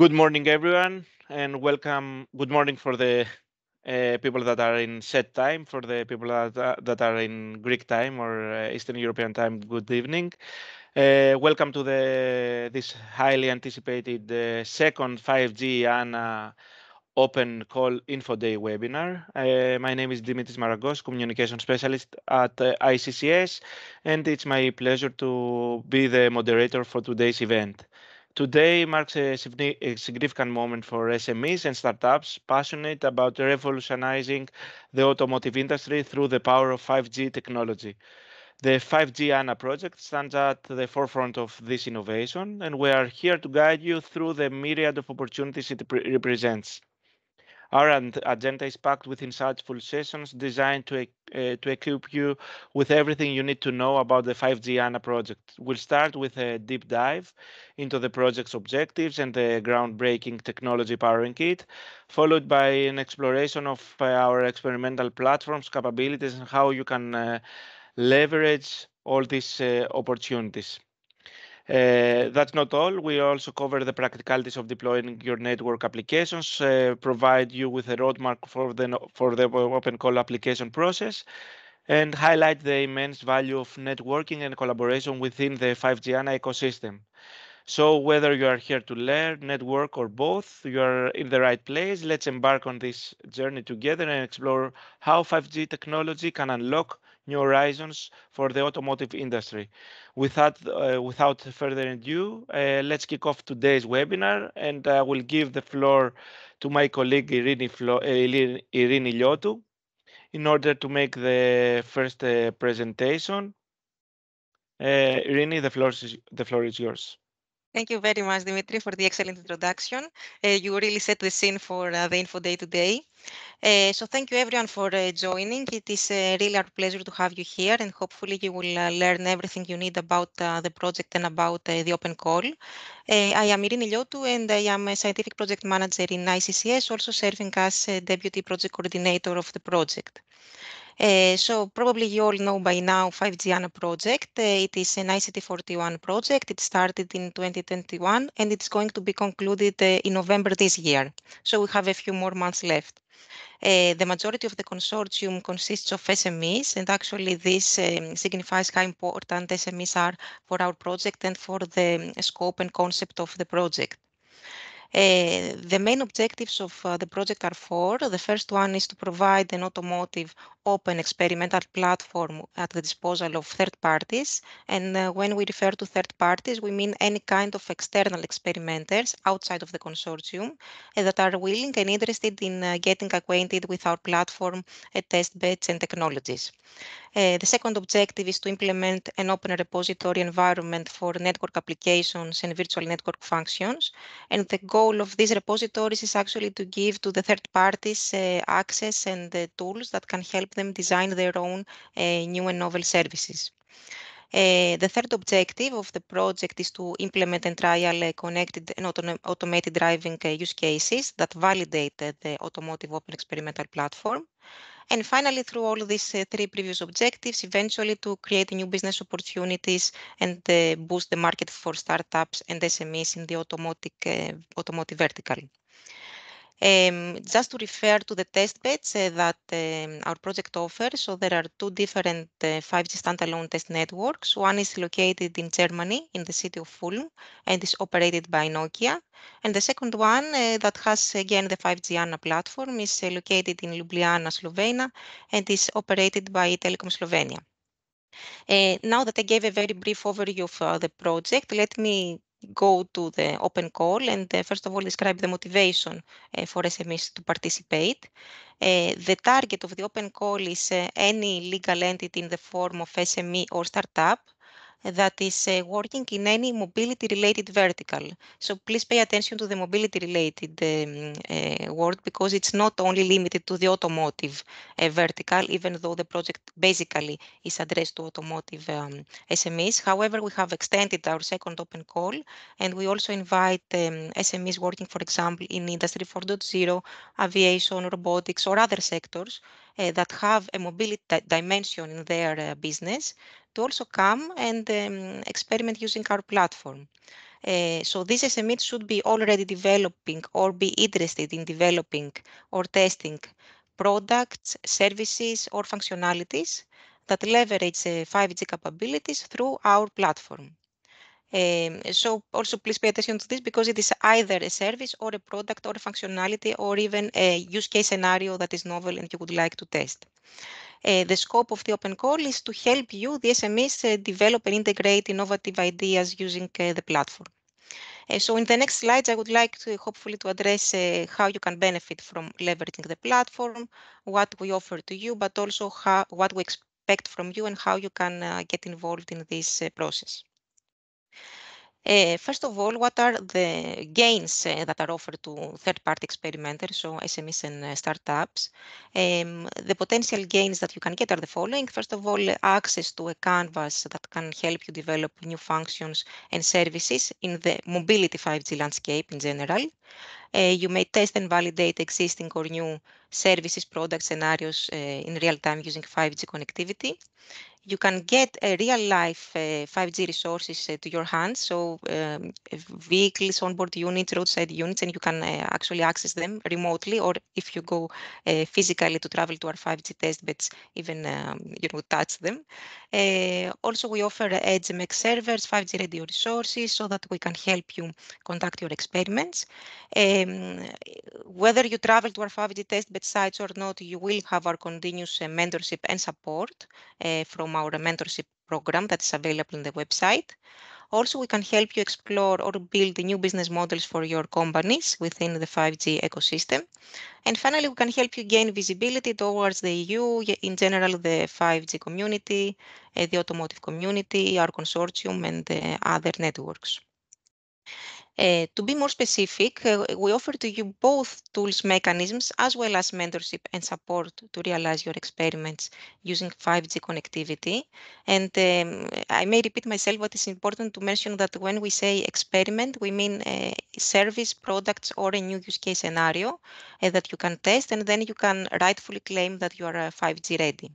Good morning, everyone, and welcome. Good morning for the people that are in set time, for the people that are in Greek time or Eastern European time. Good evening. Welcome to this highly anticipated second 5G ANA Open Call Info Day webinar. My name is Dimitris Maragos, Communication Specialist at ICCS, and it's my pleasure to be the moderator for today's event. Today marks a significant moment for SMEs and startups passionate about revolutionizing the automotive industry through the power of 5G technology. The 5G ANA project stands at the forefront of this innovation, and we are here to guide you through the myriad of opportunities it represents. Our agenda is packed with insightful sessions designed to equip you with everything you need to know about the 5G ANA project. We'll start with a deep dive into the project's objectives and the groundbreaking technology powering it, followed by an exploration of our experimental platform's capabilities and how you can leverage all these opportunities. That's not all. We also cover the practicalities of deploying your network applications, provide you with a roadmap for the open call application process, and highlight the immense value of networking and collaboration within the 5G ANA ecosystem. So whether you are here to learn, network, or both, you are in the right place. Let's embark on this journey together and explore how 5G technology can unlock new horizons for the automotive industry. Without further ado, let's kick off today's webinar, and I will give the floor to my colleague Irini Liotou in order to make the first presentation. Irini, the floor is yours. Thank you very much, Dimitri, for the excellent introduction. You really set the scene for the Info Day today. So thank you everyone for joining. It is really our pleasure to have you here, and hopefully you will learn everything you need about the project and about the open call. I am Irini Liotou, and I am a scientific project manager in ICCS, also serving as deputy project coordinator of the project. So probably you all know by now 5G ANA project. It is an ICT 41 project. It started in 2021 and it's going to be concluded in November this year. So we have a few more months left. The majority of the consortium consists of SMEs, and actually this signifies how important SMEs are for our project and for the scope and concept of the project. The main objectives of the project are four. The first one is to provide an automotive open experimental platform at the disposal of third parties. And when we refer to third parties, we mean any kind of external experimenters outside of the consortium that are willing and interested in getting acquainted with our platform, test beds and technologies. The second objective is to implement an open repository environment for network applications and virtual network functions. And the goal of these repositories is actually to give to the third parties access and tools that can help them design their own new and novel services. The third objective of the project is to implement and trial connected and automated driving use cases that validate the automotive open experimental platform. And finally, through all these three previous objectives, eventually to create new business opportunities and boost the market for startups and SMEs in the automotive vertical. Just to refer to the test beds that our project offers, so there are two different 5G standalone test networks. One is located in Germany, in the city of Fulm, and is operated by Nokia. And the second one that has, again, the 5G ANA platform is located in Ljubljana, Slovenia, and is operated by Telekom Slovenia. Now that I gave a very brief overview of the project, let me go to the open call and first of all describe the motivation for SMEs to participate. The target of the open call is any legal entity in the form of SME or startup that is working in any mobility-related vertical. So please pay attention to the mobility-related word because it's not only limited to the automotive vertical, even though the project basically is addressed to automotive SMEs. However, we have extended our second open call, and we also invite SMEs working, for example, in Industry 4.0, aviation, robotics, or other sectors that have a mobility dimension in their business to also come and experiment using our platform. So these SMEs should be already developing or be interested in developing or testing products, services, or functionalities that leverage 5G capabilities through our platform. So also please pay attention to this because it is either a service or a product or a functionality or even a use case scenario that is novel and you would like to test. The scope of the open call is to help you, the SMEs, develop and integrate innovative ideas using the platform. So in the next slides, I would like to hopefully to address how you can benefit from leveraging the platform, what we offer to you, but also what we expect from you and how you can get involved in this process. First of all, what are the gains that are offered to third-party experimenters, so SMEs and startups? The potential gains that you can get are the following. First of all, access to a canvas that can help you develop new functions and services in the mobility 5G landscape in general. You may test and validate existing or new services, products, scenarios in real time using 5G connectivity. You can get a real-life 5G resources to your hands, so vehicles, onboard units, roadside units, and you can actually access them remotely, or if you go physically to travel to our 5G test beds, even touch them. Also, we offer EdgeMX servers, 5G radio resources, so that we can help you conduct your experiments. Whether you travel to our 5G test bed sites or not, you will have our continuous mentorship and support from our mentorship program that is available on the website. Also, we can help you explore or build new business models for your companies within the 5G ecosystem. And finally, we can help you gain visibility towards the EU, in general, the 5G community, the automotive community, our consortium, and other networks. To be more specific, we offer to you both tools mechanisms as well as mentorship and support to realize your experiments using 5G connectivity. And I may repeat myself, but it's important to mention that when we say experiment, we mean service, products, or a new use case scenario that you can test, and then you can rightfully claim that you are 5G ready.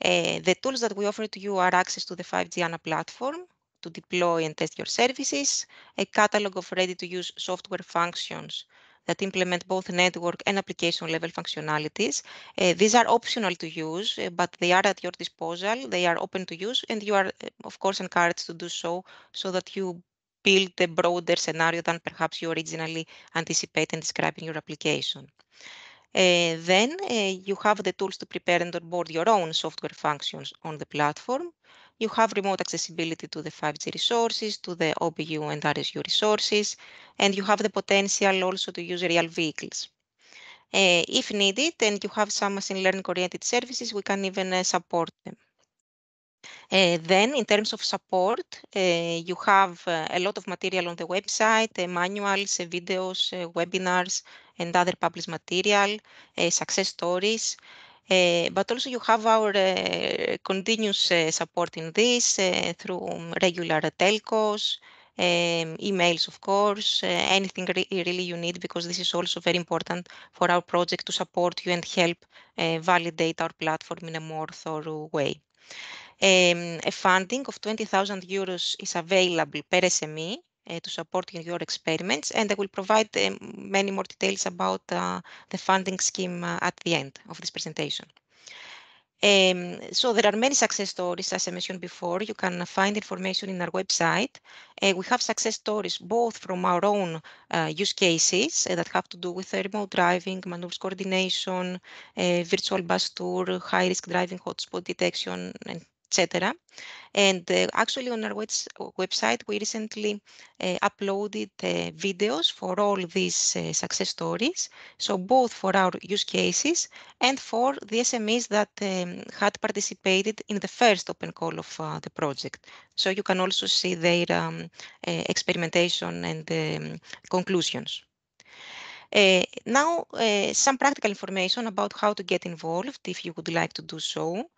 The tools that we offer to you are access to the 5G ANA platform to deploy and test your services, a catalog of ready-to-use software functions that implement both network and application level functionalities. These are optional to use, but they are at your disposal. They are open to use, and you are, of course, encouraged to do so that you build a broader scenario than perhaps you originally anticipated in describing your application. Then you have the tools to prepare and onboard your own software functions on the platform. You have remote accessibility to the 5G resources, to the OBU and RSU resources, and you have the potential also to use real vehicles. If needed, and you have some machine learning oriented services, we can even support them. Then, in terms of support, you have a lot of material on the website, manuals, videos, webinars, and other published material, success stories. But also you have our continuous support in this through regular telcos, emails, of course, anything really you need, because this is also very important for our project to support you and help validate our platform in a more thorough way. A funding of 20,000 euros is available per SME to support your experiments, and I will provide many more details about the funding scheme at the end of this presentation. So there are many success stories, as I mentioned before. You can find information in our website. We have success stories both from our own use cases that have to do with remote driving, manuals coordination, virtual bus tour, high-risk driving hotspot detection, etc. And actually on our website, we recently uploaded videos for all these success stories. So both for our use cases and for the SMEs that had participated in the first open call of the project. So you can also see their experimentation and conclusions. Now, some practical information about how to get involved if you would like to do so.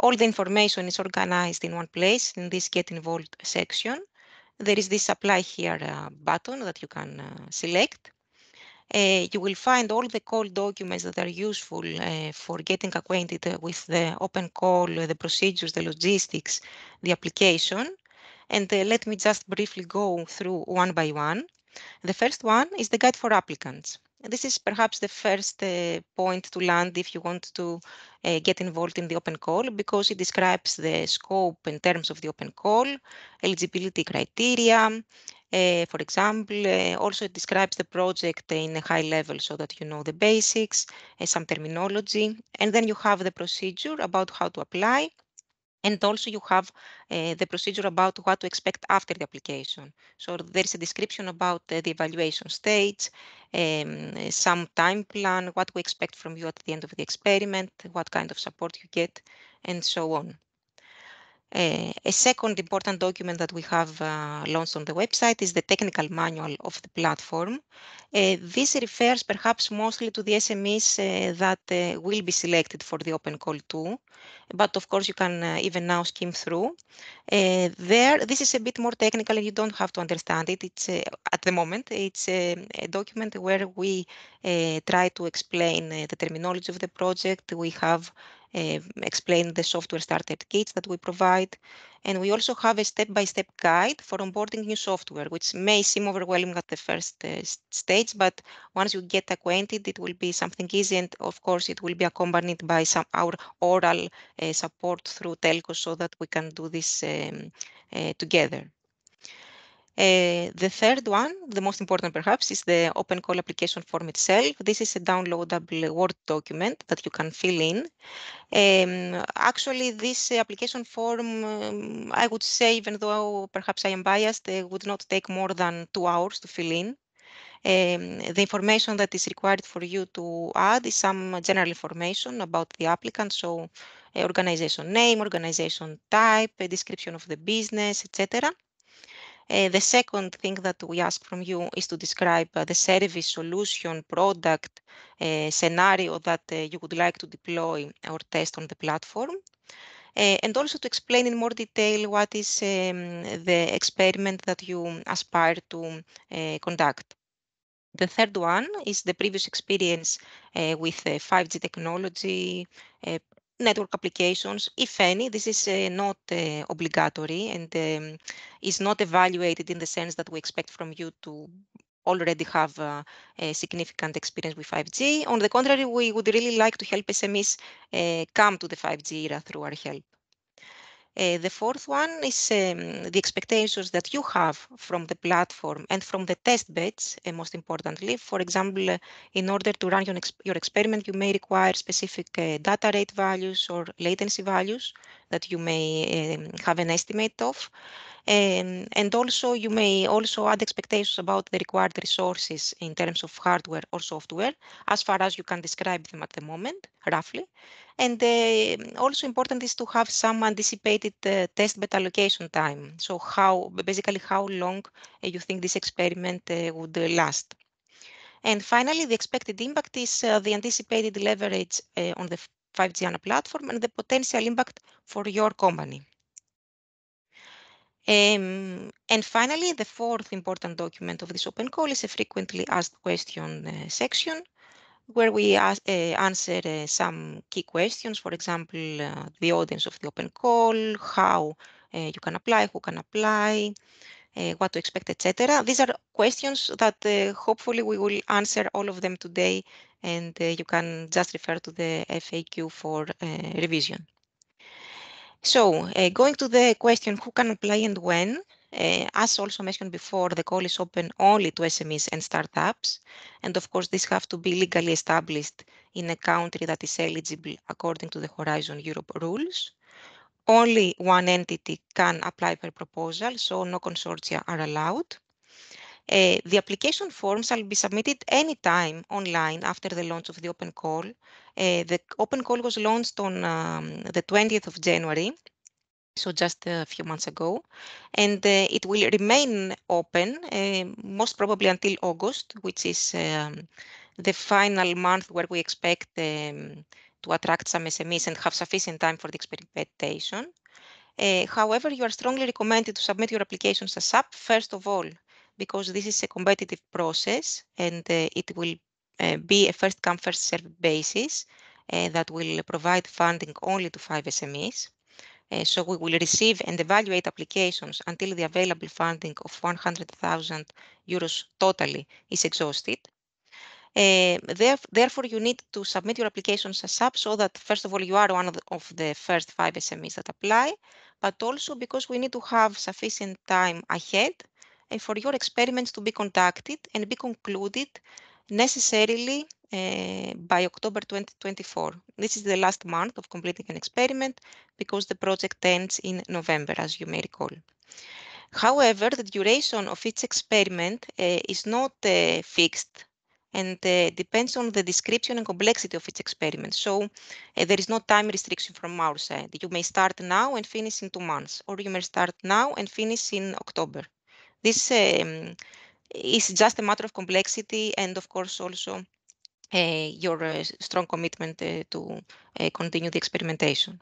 All the information is organized in one place in this Get Involved section. There is this Apply Here button that you can select. You will find all the call documents that are useful for getting acquainted with the open call, the procedures, the logistics, the application. And let me just briefly go through one by one. The first one is the guide for applicants. This is perhaps the first point to land if you want to get involved in the open call, because it describes the scope in terms of the open call, eligibility criteria. For example, also it describes the project in a high level so that you know the basics, some terminology, and then you have the procedure about how to apply. And also you have the procedure about what to expect after the application. So there is a description about the evaluation stage, some time plan, what we expect from you at the end of the experiment, what kind of support you get, and so on. A second important document that we have launched on the website is the technical manual of the platform. This refers perhaps mostly to the SMEs that will be selected for the open call too, but of course you can even now skim through. This is a bit more technical and you don't have to understand it. It's at the moment, it's a document where we try to explain the terminology of the project. We have explain the software starter kits that we provide. And we also have a step-by-step guide for onboarding new software, which may seem overwhelming at the first stage, but once you get acquainted, it will be something easy. And of course, it will be accompanied by our oral support through telcos so that we can do this together. The third one, the most important perhaps, is the open call application form itself. This is a downloadable Word document that you can fill in. Actually, this application form, I would say, even though perhaps I am biased, would not take more than 2 hours to fill in. The information that is required for you to add is some general information about the applicant, so organization name, organization type, a description of the business, etc. The second thing that we ask from you is to describe the service, solution, product, scenario that you would like to deploy or test on the platform. And also to explain in more detail what is the experiment that you aspire to conduct. The third one is the previous experience with 5G technology, network applications, if any. This is not obligatory and is not evaluated in the sense that we expect from you to already have a significant experience with 5G. On the contrary, we would really like to help SMEs come to the 5G era through our help. The fourth one is the expectations that you have from the platform and from the test beds, most importantly. For example, in order to run your experiment, you may require specific data rate values or latency values that you may have an estimate of. And also, you may also add expectations about the required resources in terms of hardware or software, as far as you can describe them at the moment, roughly. And also important is to have some anticipated test bed allocation time. So basically how long you think this experiment would last. And finally, the expected impact is the anticipated leverage on the 5G ANA platform and the potential impact for your company. And finally, the fourth important document of this open call is a frequently asked question section, where we answer some key questions. For example, the audience of the open call, how you can apply, who can apply, what to expect, etc. These are questions that hopefully we will answer all of them today, and you can just refer to the FAQ for revision. So going to the question, who can apply and when? As also mentioned before, the call is open only to SMEs and startups. And of course, these have to be legally established in a country that is eligible according to the Horizon Europe rules. Only one entity can apply per proposal, so no consortia are allowed. The application forms shall be submitted anytime online after the launch of the open call. The open call was launched on the 20th of January. So just a few months ago, and it will remain open most probably until August, which is the final month where we expect to attract some SMEs and have sufficient time for the experimentation. However, you are strongly recommended to submit your applications ASAP, first of all, because this is a competitive process and it will be a first come, first served basis that will provide funding only to 5 SMEs. So we will receive and evaluate applications until the available funding of 100,000 euros totally is exhausted. Therefore, you need to submit your applications ASAP so that, first of all, you are one of the first 5 SMEs that apply, but also because we need to have sufficient time ahead for your experiments to be conducted and be concluded necessarily by October 2024. This is the last month of completing an experiment because the project ends in November, as you may recall. However, the duration of each experiment is not fixed and depends on the description and complexity of each experiment. So there is no time restriction from our side. You may start now and finish in 2 months, or you may start now and finish in October. This is just a matter of complexity and, of course, also your strong commitment to continue the experimentation.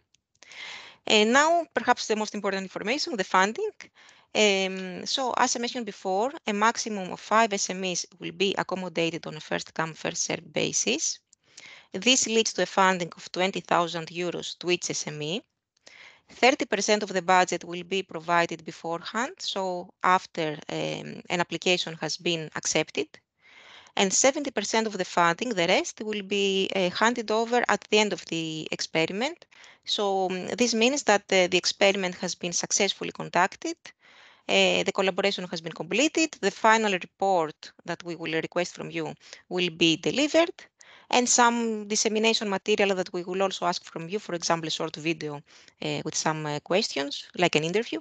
And now, perhaps the most important information, the funding. So as I mentioned before, a maximum of 5 SMEs will be accommodated on a first-come, first-served basis. This leads to a funding of 20,000 euros to each SME. 30% of the budget will be provided beforehand, so after an application has been accepted. And 70% of the funding, the rest, will be handed over at the end of the experiment. So this means that the experiment has been successfully conducted, the collaboration has been completed, the final report that we will request from you will be delivered, and some dissemination material that we will also ask from you, for example, a short video with some questions, like an interview,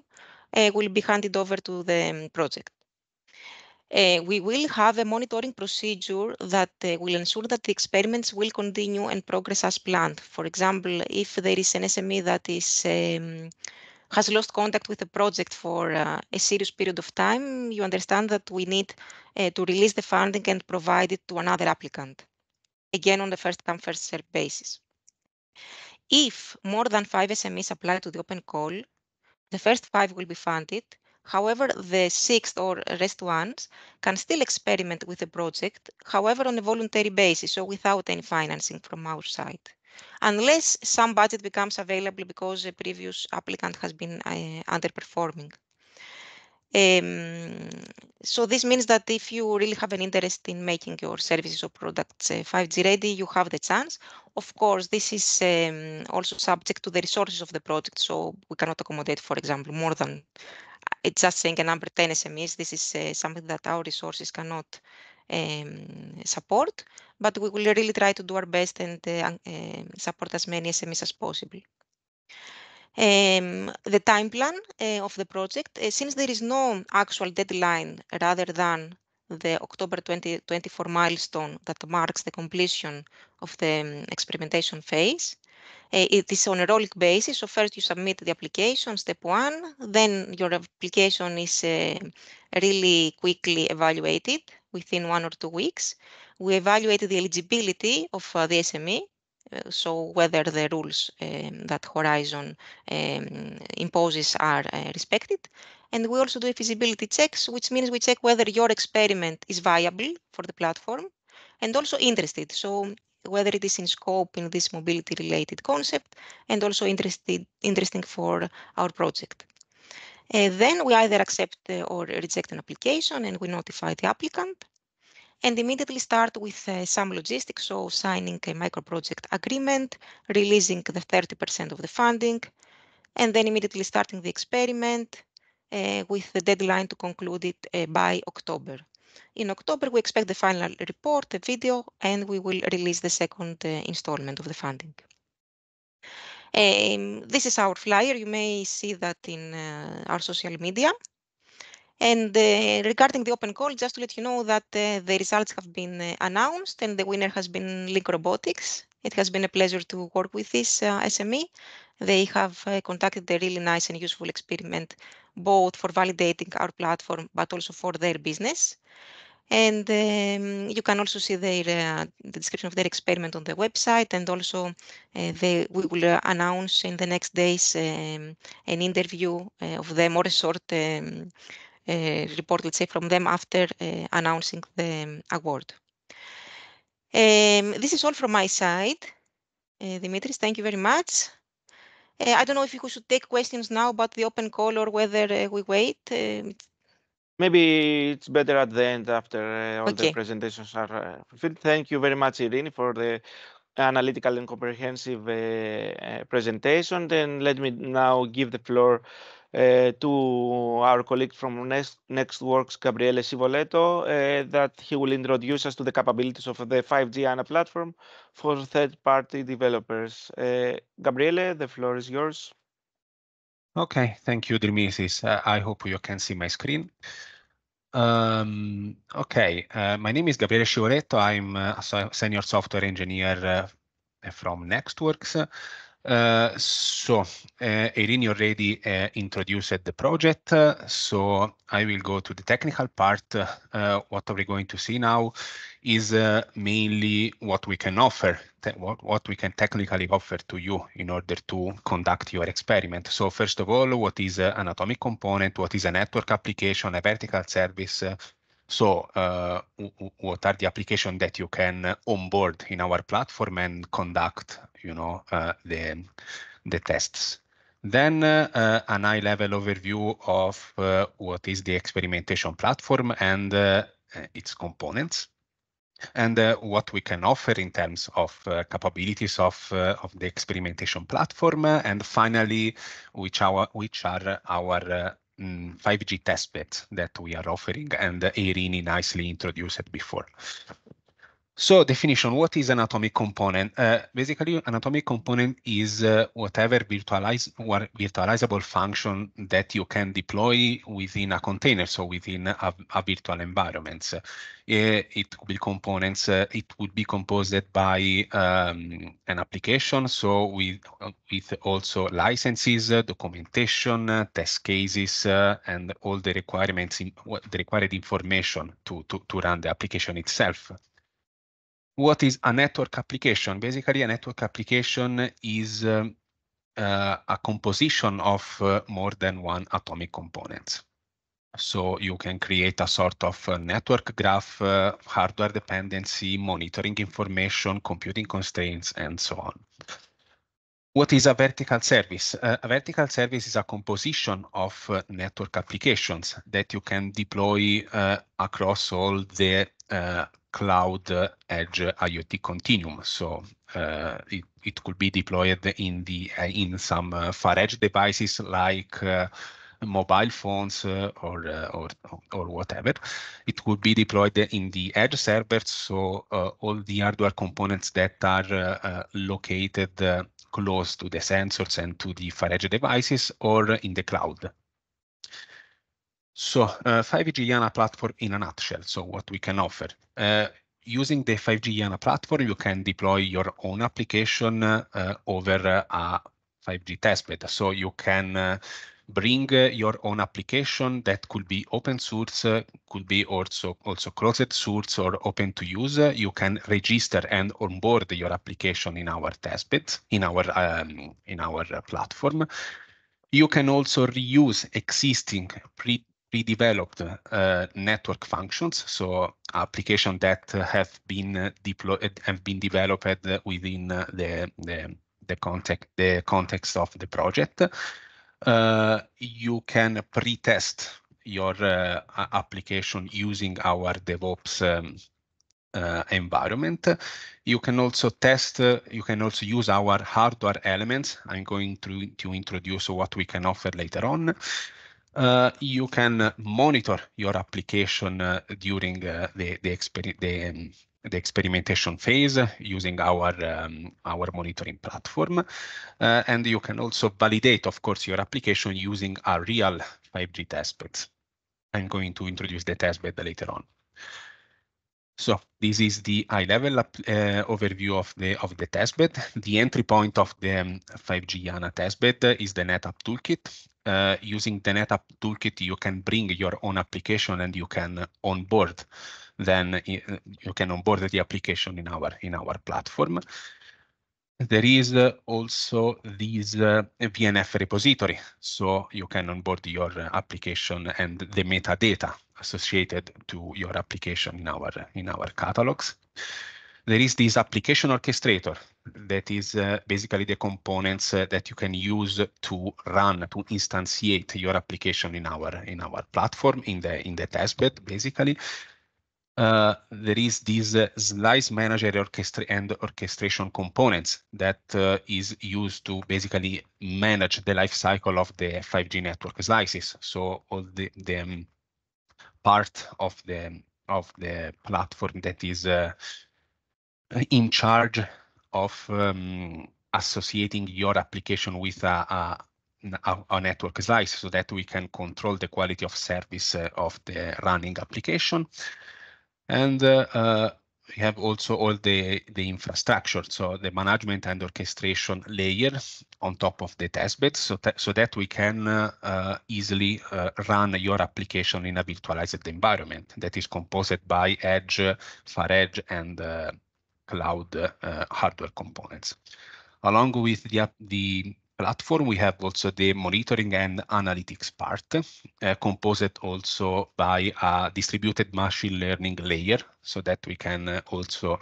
will be handed over to the project. We will have a monitoring procedure that will ensure that the experiments will continue and progress as planned. For example, if there is an SME that has lost contact with the project for a serious period of time, you understand that we need to release the funding and provide it to another applicant, again on the first-come, first-served basis. If more than 5 SMEs apply to the open call, the first 5 will be funded. However, the 6th or rest ones can still experiment with the project, however, on a voluntary basis, so without any financing from our side, unless some budget becomes available because a previous applicant has been underperforming. So this means that if you really have an interest in making your services or products 5G ready, you have the chance. Of course, this is also subject to the resources of the project. So we cannot accommodate, for example, more than, it's just saying a number 10 SMEs. This is something that our resources cannot support, but we will really try to do our best and support as many SMEs as possible. The time plan of the project, since there is no actual deadline rather than the October 2024 milestone that marks the completion of the experimentation phase, it is on a rolling basis. So first you submit the application, step 1, then your application is really quickly evaluated within 1 or 2 weeks. We evaluate the eligibility of the SME. So whether the rules that Horizon imposes are respected. And we also do feasibility checks, which means we check whether your experiment is viable for the platform and also interested. So whether it is in scope in this mobility-related concept and also interesting for our project. Then we either accept or reject an application and we notify the applicant. And immediately start with some logistics, so signing a micro-project agreement, releasing the 30% of the funding, and then immediately starting the experiment with the deadline to conclude it by October. In October, we expect the final report, the video, and we will release the second installment of the funding. This is our flyer. You may see that in our social media. And regarding the open call, just to let you know that the results have been announced and the winner has been Link Robotics. It has been a pleasure to work with this SME. They have conducted a really nice and useful experiment, both for validating our platform, but also for their business. And you can also see the description of their experiment on the website. And also we will announce in the next days an interview of them or a short report, let's say, from them after announcing the award. This is all from my side. Dimitris, thank you very much. I don't know if we should take questions now about the open call or whether we wait. Maybe it's better at the end after all the Okay. presentations are fulfilled. Thank you very much, Irini, for the analytical and comprehensive presentation. Then let me now give the floor to our colleague from Nextworks, Gabriele Sivoletto, that he will introduce us to the capabilities of the 5G ANA platform for third-party developers. Gabriele, the floor is yours. Okay, thank you, Dimitris. I hope you can see my screen. Okay, my name is Gabriele Sivoletto. I'm a senior software engineer from Nextworks. Irini already introduced the project, so I will go to the technical part. What are we going to see now is mainly what we can offer, what we can technically offer to you in order to conduct your experiment. So first of all, what is an atomic component? What is a network application, a vertical service? What are the applications that you can onboard in our platform and conduct, the tests? Then an high-level overview of what is the experimentation platform and its components, and what we can offer in terms of capabilities of the experimentation platform, and finally, which are our 5G testbeds that we are offering, and Irini nicely introduced it before. So definition, what is an atomic component? Basically, an atomic component is whatever virtualizable function that you can deploy within a container, so within a virtual environment. It will be components. It would be composed by an application, so with also licenses, documentation, test cases, and all the requirements, the required information to run the application itself. What is a network application? Basically, a network application is a composition of more than one atomic component. So you can create a sort of network graph, hardware dependency, monitoring information, computing constraints, and so on. What is a vertical service? A vertical service is a composition of network applications that you can deploy across all the cloud edge IoT continuum. So it could be deployed in some far edge devices like mobile phones or whatever. It would be deployed in the edge servers, so all the hardware components that are located close to the sensors and to the far edge devices, or in the cloud. So 5G YANA platform in a nutshell. So what we can offer. Using the 5G YANA platform, you can deploy your own application over a 5G testbed. So you can bring your own application that could be open source, could be also closed source or open to use. You can register and onboard your application in our testbed, in our platform. You can also reuse existing pre-developed network functions, so applications that have been deployed and been developed within the context of the project. You can pre-test your application using our DevOps environment. You can also test, you can also use our hardware elements. I'm going to introduce what we can offer later on. You can monitor your application during the experimentation phase using our monitoring platform. And you can also validate, of course, your application using a real 5G testbed. I'm going to introduce the testbed later on. So this is the high-level overview of the testbed. The entry point of the 5G YANA testbed is the NetApp Toolkit. Using the NetApp Toolkit, you can bring your own application and you can onboard. Then you can onboard the application in our platform. There is also this VNF repository, so you can onboard your application and the metadata associated to your application in our catalogs. there is this application orchestrator that is basically the components that you can use to run, to instantiate your application in our platform, in the testbed, basically. There is this slice manager and orchestration components that is used to basically manage the life cycle of the 5G network slices. So all the part of the platform that is in charge of associating your application with a network slice, so that we can control the quality of service of the running application. And we have also all the infrastructure, so the management and orchestration layer on top of the testbed, so that we can easily run your application in a virtualized environment that is composed by edge, far edge, and cloud hardware components. Along with the platform, we have also the monitoring and analytics part, composed also by a distributed machine learning layer, so that we can also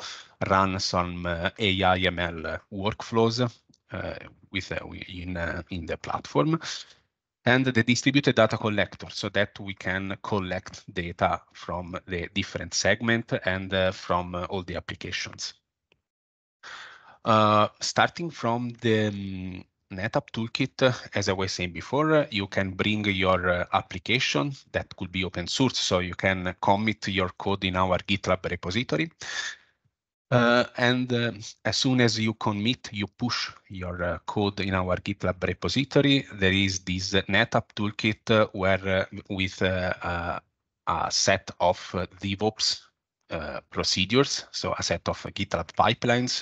run some AI ML workflows in the platform, and the distributed data collector, so that we can collect data from the different segments and from all the applications. Starting from the NetApp Toolkit, as I was saying before, you can bring your application that could be open source, so you can commit your code in our GitLab repository. And as soon as you commit, you push your code in our GitLab repository, there is this NetApp Toolkit where with a set of DevOps procedures, so a set of GitLab pipelines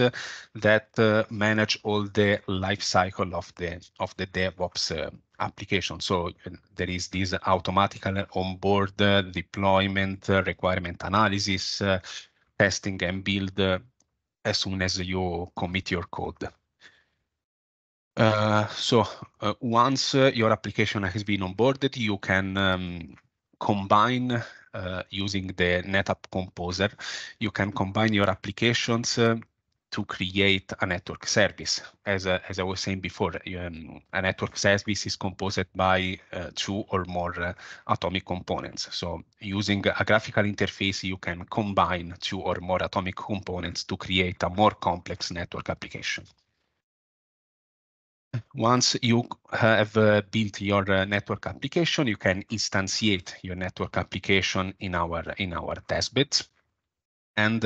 that manage all the life cycle of the DevOps application. So there is this automatical onboard deployment, requirement analysis, testing and build as soon as you commit your code. Once your application has been onboarded, you can combine using the NetApp Composer. You can combine your applications to create a network service. As I was saying before, a network service is composed by 2 or more atomic components. So using a graphical interface, you can combine 2 or more atomic components to create a more complex network application. Once you have built your network application, you can instantiate your network application in our testbeds. And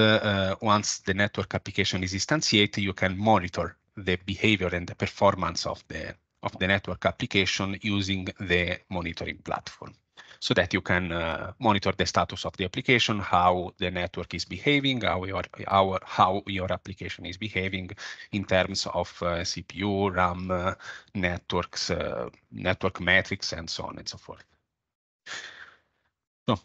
once the network application is instantiated, you can monitor the behavior and the performance of the network application using the monitoring platform, so that you can monitor the status of the application, how the network is behaving, how your application is behaving in terms of CPU, RAM, networks, network metrics, and so on and so forth. So,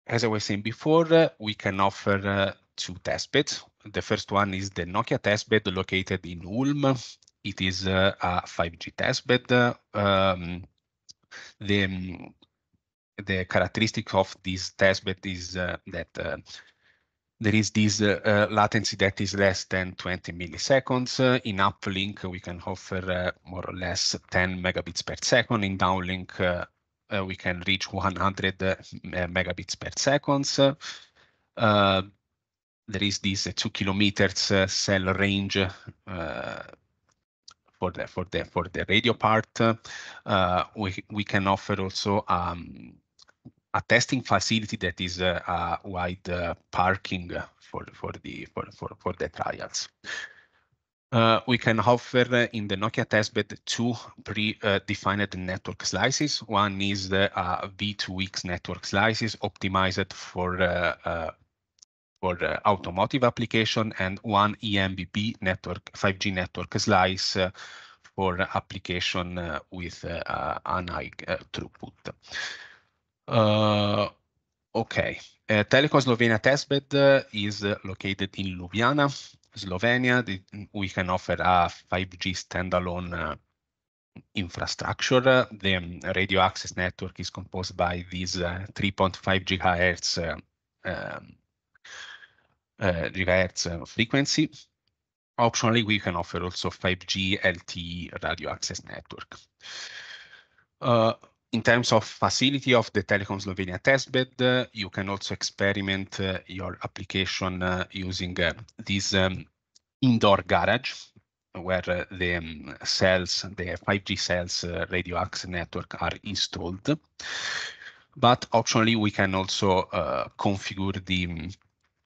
as I was saying before, we can offer 2 testbeds. The first one is the Nokia testbed located in Ulm. It is a 5G testbed. The characteristic of this testbed is that there is this latency that is less than 20 milliseconds. In uplink, we can offer more or less 10 megabits per second. In downlink, we can reach 100 megabits per second. There is this 2 kilometers cell range for the radio part. We can offer also a testing facility that is a wide parking for the trials. We can offer in the Nokia testbed 2 pre-defined network slices. One is the V2X network slices optimized for automotive application, and one eMBP network 5G network slice for application with an high throughput. Okay, Telekom Slovenia testbed is located in Ljubljana, Slovenia. We can offer a 5G standalone infrastructure. The radio access network is composed by these 3.5 gigahertz gigahertz frequency. Optionally, we can offer also 5G LTE radio access network. In terms of facility of the Telecom Slovenia testbed, you can also experiment your application using this indoor garage where the cells, the 5G cells radio access network are installed. But optionally, we can also configure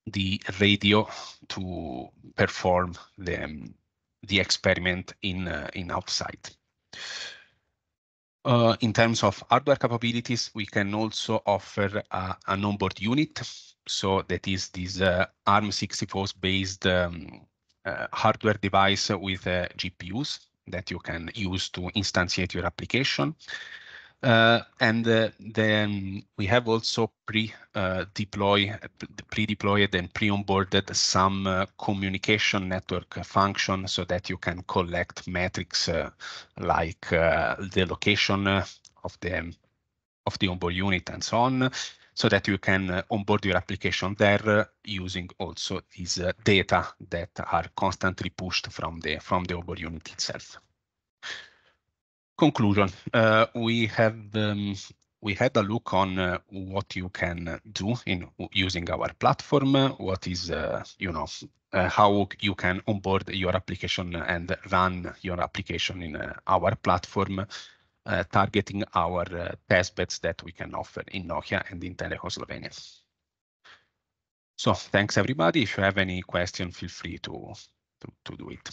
the radio to perform the experiment in outside. In terms of hardware capabilities, we can also offer an onboard unit. So that is this ARM64 based hardware device with GPUs that you can use to instantiate your application. Then we have also pre-deployed and pre-onboarded some communication network function so that you can collect metrics like the location of the onboard unit and so on, so that you can onboard your application there using also these data that are constantly pushed from the onboard unit itself. Conclusion, we had a look on what you can do in using our platform, what is, how you can onboard your application and run your application in our platform, targeting our testbeds that we can offer in Nokia and in Telecom Slovenia. So thanks everybody. If you have any question, feel free to do it.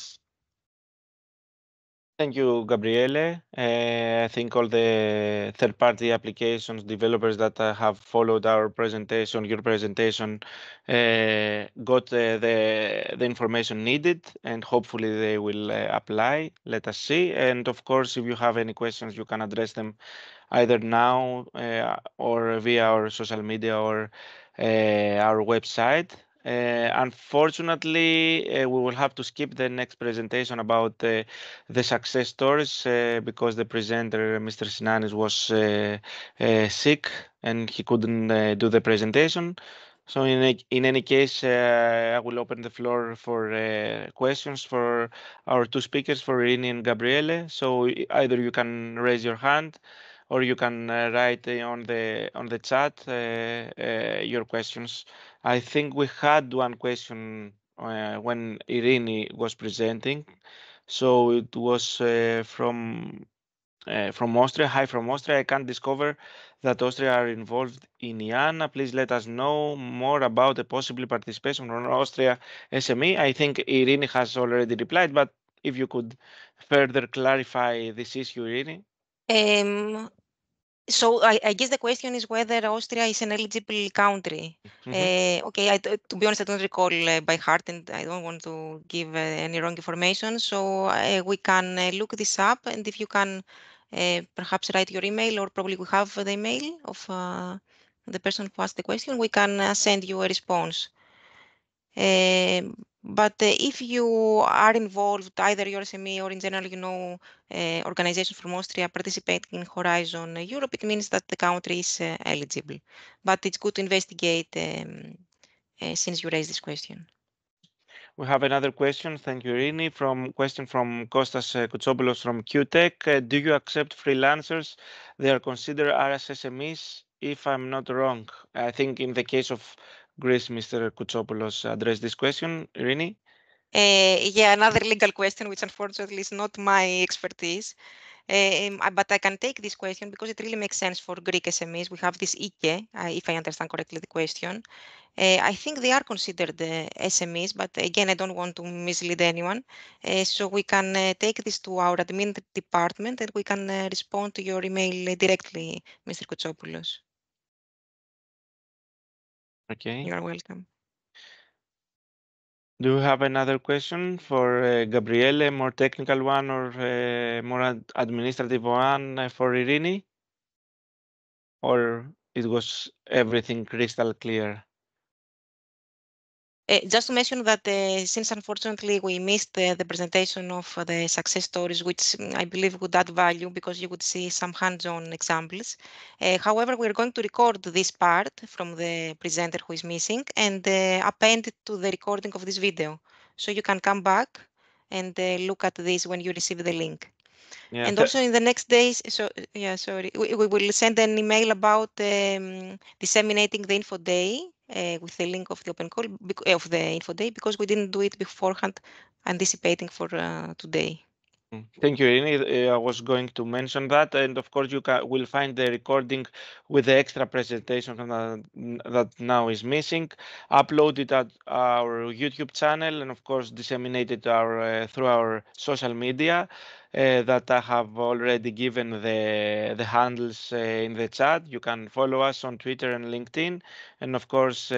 Thank you, Gabriele. I think all the third-party applications developers that have followed our presentation, your presentation, got the information needed, and hopefully they will apply. Let us see. And of course, if you have any questions, you can address them either now or via our social media or our website. Unfortunately, we will have to skip the next presentation about the success stories because the presenter, Mr. Sinanis, was sick and he couldn't do the presentation. So in any case, I will open the floor for questions for our two speakers, for Irini and Gabriele. So either you can raise your hand or you can write on the chat your questions. I think we had one question when Irini was presenting. So it was from Austria. Hi from Austria. I can't discover that Austria are involved in IANA. Please let us know more about the possible participation from Austria SME. I think Irini has already replied, but if you could further clarify this issue, Irini. So I guess the question is whether Austria is an eligible country. Okay, to be honest, I don't recall by heart, and I don't want to give any wrong information. So we can look this up, and if you can perhaps write your email, or probably we have the email of the person who asked the question, we can send you a response. But if you are involved, either your SME or in general, organizations from Austria participating in Horizon Europe, it means that the country is eligible. But it's good to investigate since you raised this question. We have another question. Thank you, Irini. Question from Kostas Koutsopoulos from QTech. Do you accept freelancers? They are considered RSSMEs, if I'm not wrong. I think in the case of Greece, Mr. Koutsopoulos addressed this question. Irini? Yeah, another legal question, which unfortunately is not my expertise. But I can take this question because it really makes sense for Greek SMEs. We have this IKE, if I understand correctly the question. I think they are considered SMEs, but again, I don't want to mislead anyone. So we can take this to our admin department and we can respond to your email directly, Mr. Koutsopoulos. Okay. You are welcome. Do you have another question for Gabriele, a more technical one or more administrative one for Irini? Or it was everything crystal clear? Just to mention that since unfortunately we missed the presentation of the success stories, which I believe would add value because you would see some hands-on examples. However, we're going to record this part from the presenter who is missing and append it to the recording of this video. So you can come back and look at this when you receive the link. Yeah, And also in the next days, we will send an email about disseminating the info day with the link of the open call of the info day because we didn't do it beforehand, anticipating for today. Thank you, Irini. I was going to mention that, and of course you will find the recording with the extra presentation that now is missing, uploaded at our YouTube channel, and of course disseminated through our social media that I have already given the handles in the chat. You can follow us on Twitter and LinkedIn, and of course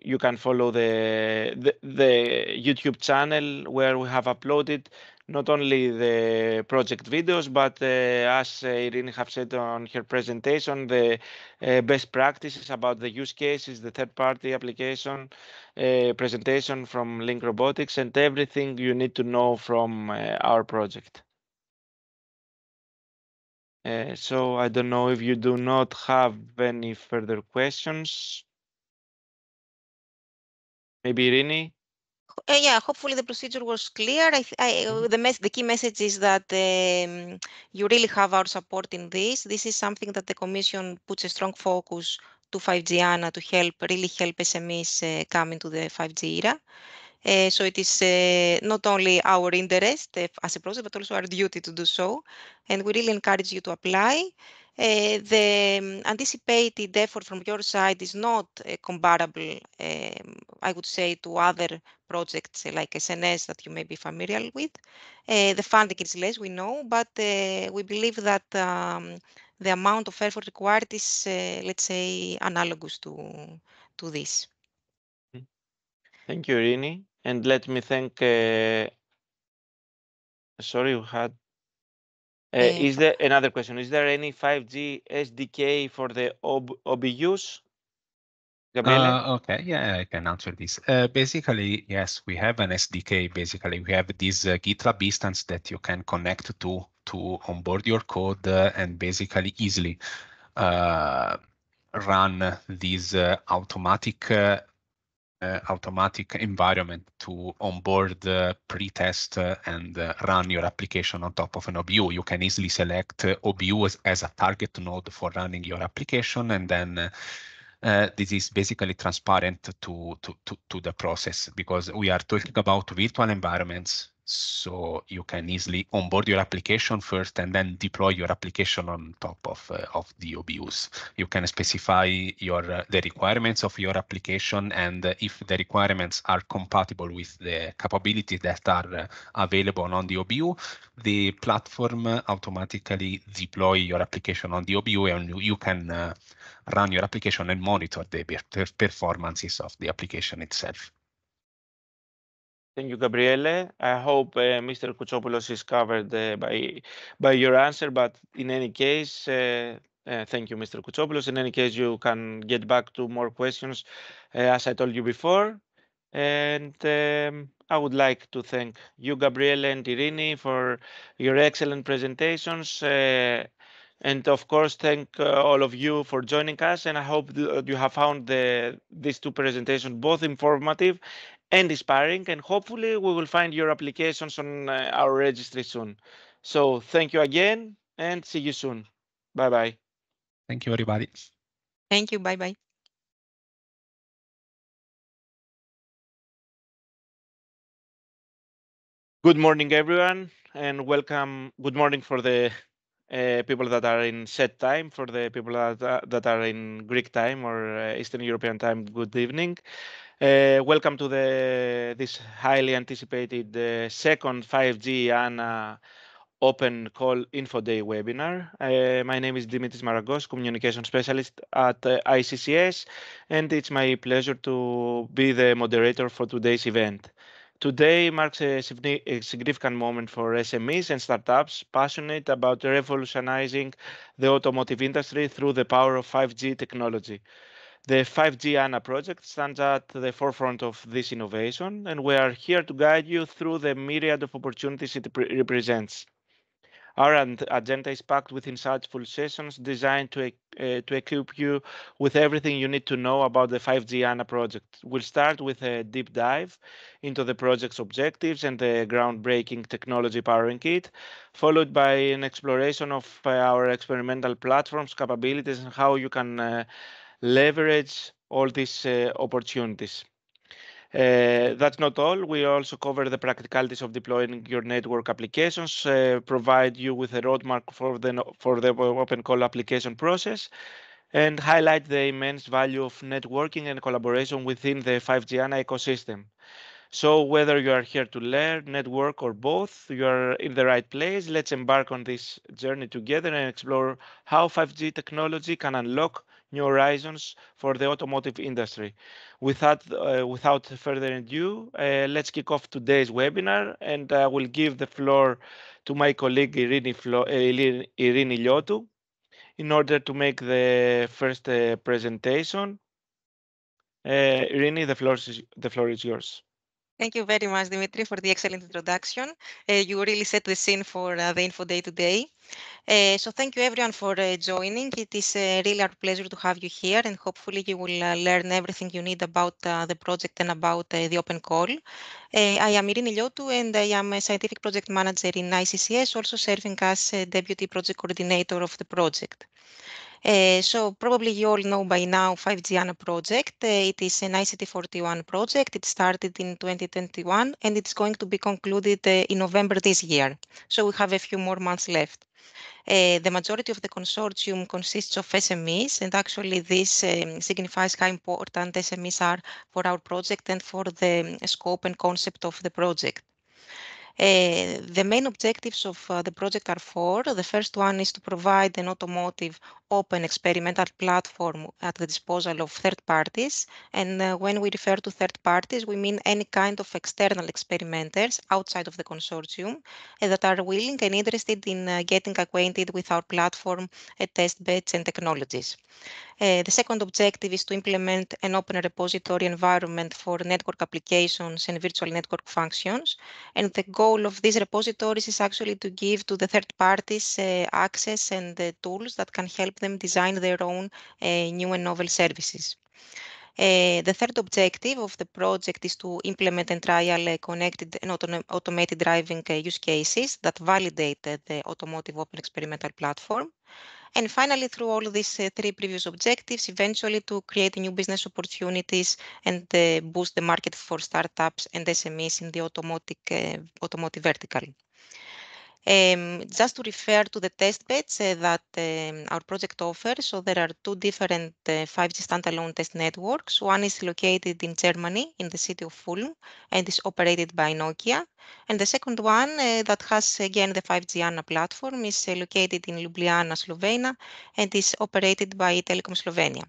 you can follow the YouTube channel where we have uploaded not only the project videos, but as Irini have said on her presentation, the best practices about the use cases, the third-party application presentation from Link Robotics, and everything you need to know from our project. So I don't know if you do not have any further questions. Maybe Irini? Yeah, hopefully the procedure was clear. The key message is that you really have our support in this. This is something that the Commission puts a strong focus to 5G ANA to really help SMEs come into the 5G era. So it is not only our interest as a project, but also our duty to do so. And we really encourage you to apply. The anticipated effort from your side is not comparable, I would say, to other projects like SNS that you may be familiar with. The funding is less, we know, but we believe that the amount of effort required is, let's say, analogous to this. Thank you, Irini. And let me thank, sorry, you had, is there another question? Is there any 5G SDK for the OBUs? Gabriele? Okay, yeah, I can answer this. Basically, yes, we have an SDK. Basically, we have this GitLab instance that you can connect to onboard your code and basically easily run this automatic environment to onboard, pre-test, and run your application on top of an OBU. You can easily select OBU as a target node for running your application, and then this is basically transparent to the process because we are talking about virtual environments. So you can easily onboard your application first and then deploy your application on top of the OBUs. You can specify the requirements of your application, and if the requirements are compatible with the capabilities that are available on the OBU, the platform automatically deploy your application on the OBU, and you can run your application and monitor the performances of the application itself. Thank you, Gabriele. I hope Mr. Koutsopoulos is covered by your answer, but in any case, thank you, Mr. Koutsopoulos. In any case, you can get back to more questions, as I told you before. And I would like to thank you, Gabriele and Irini, for your excellent presentations. And of course, thank all of you for joining us. And I hope you have found these two presentations both informative and inspiring. And hopefully we will find your applications on our registry soon. So thank you again and see you soon. Bye-bye. Thank you, everybody. Thank you. Bye-bye. Good morning, everyone, and welcome. Good morning for the people that are in set time, for the people that are in Greek time or Eastern European time. Good evening. Welcome to this highly anticipated second 5G ANA Open Call Info Day webinar. My name is Dimitris Maragos, Communication Specialist at ICCS, and it's my pleasure to be the moderator for today's event. Today marks a significant moment for SMEs and startups passionate about revolutionizing the automotive industry through the power of 5G technology. The 5G ANA project stands at the forefront of this innovation, and we are here to guide you through the myriad of opportunities it represents. Our agenda is packed with insightful sessions designed to equip you with everything you need to know about the 5G ANA project. We'll start with a deep dive into the project's objectives and the groundbreaking technology powering it, followed by an exploration of our experimental platform's capabilities and how you can leverage all these opportunities. That's not all. We also cover the practicalities of deploying your network applications, provide you with a roadmap for the open call application process, and highlight the immense value of networking and collaboration within the 5G ANA ecosystem. So whether you are here to learn, network, or both, you are in the right place. Let's embark on this journey together and explore how 5G technology can unlock new horizons for the automotive industry. Without further ado, let's kick off today's webinar, and I will give the floor to my colleague Irini Liotou in order to make the first presentation. Irini, the floor is yours. Thank you very much, Dimitri, for the excellent introduction. You really set the scene for the Info Day today. So thank you everyone for joining. It is really our pleasure to have you here, and hopefully you will learn everything you need about the project and about the open call. I am Irini Liotou, and I am a scientific project manager in ICCS, also serving as deputy project coordinator of the project. So probably you all know by now 5G ANA project. It is an ICT 41 project. It started in 2021 and it's going to be concluded in November this year. So we have a few more months left. The majority of the consortium consists of SMEs, and actually this signifies how important SMEs are for our project and for the scope and concept of the project. The main objectives of the project are four. The first one is to provide an automotive open experimental platform at the disposal of third parties. And when we refer to third parties, we mean any kind of external experimenters outside of the consortium that are willing and interested in getting acquainted with our platform, test beds and technologies. The second objective is to implement an open repository environment for network applications and virtual network functions. And the goal of these repositories is actually to give to the third parties access and tools that can help them design their own new and novel services. The third objective of the project is to implement and trial connected and automated driving use cases that validate the automotive open experimental platform. And finally, through all of these three previous objectives, eventually to create new business opportunities and boost the market for startups and SMEs in the automotive vertical. Just to refer to the test beds that our project offers, so there are two different 5G standalone test networks. One is located in Germany, in the city of Ulm, and is operated by Nokia. And the second one that has, again, the 5G ANA platform is located in Ljubljana, Slovenia, and is operated by Telekom Slovenia.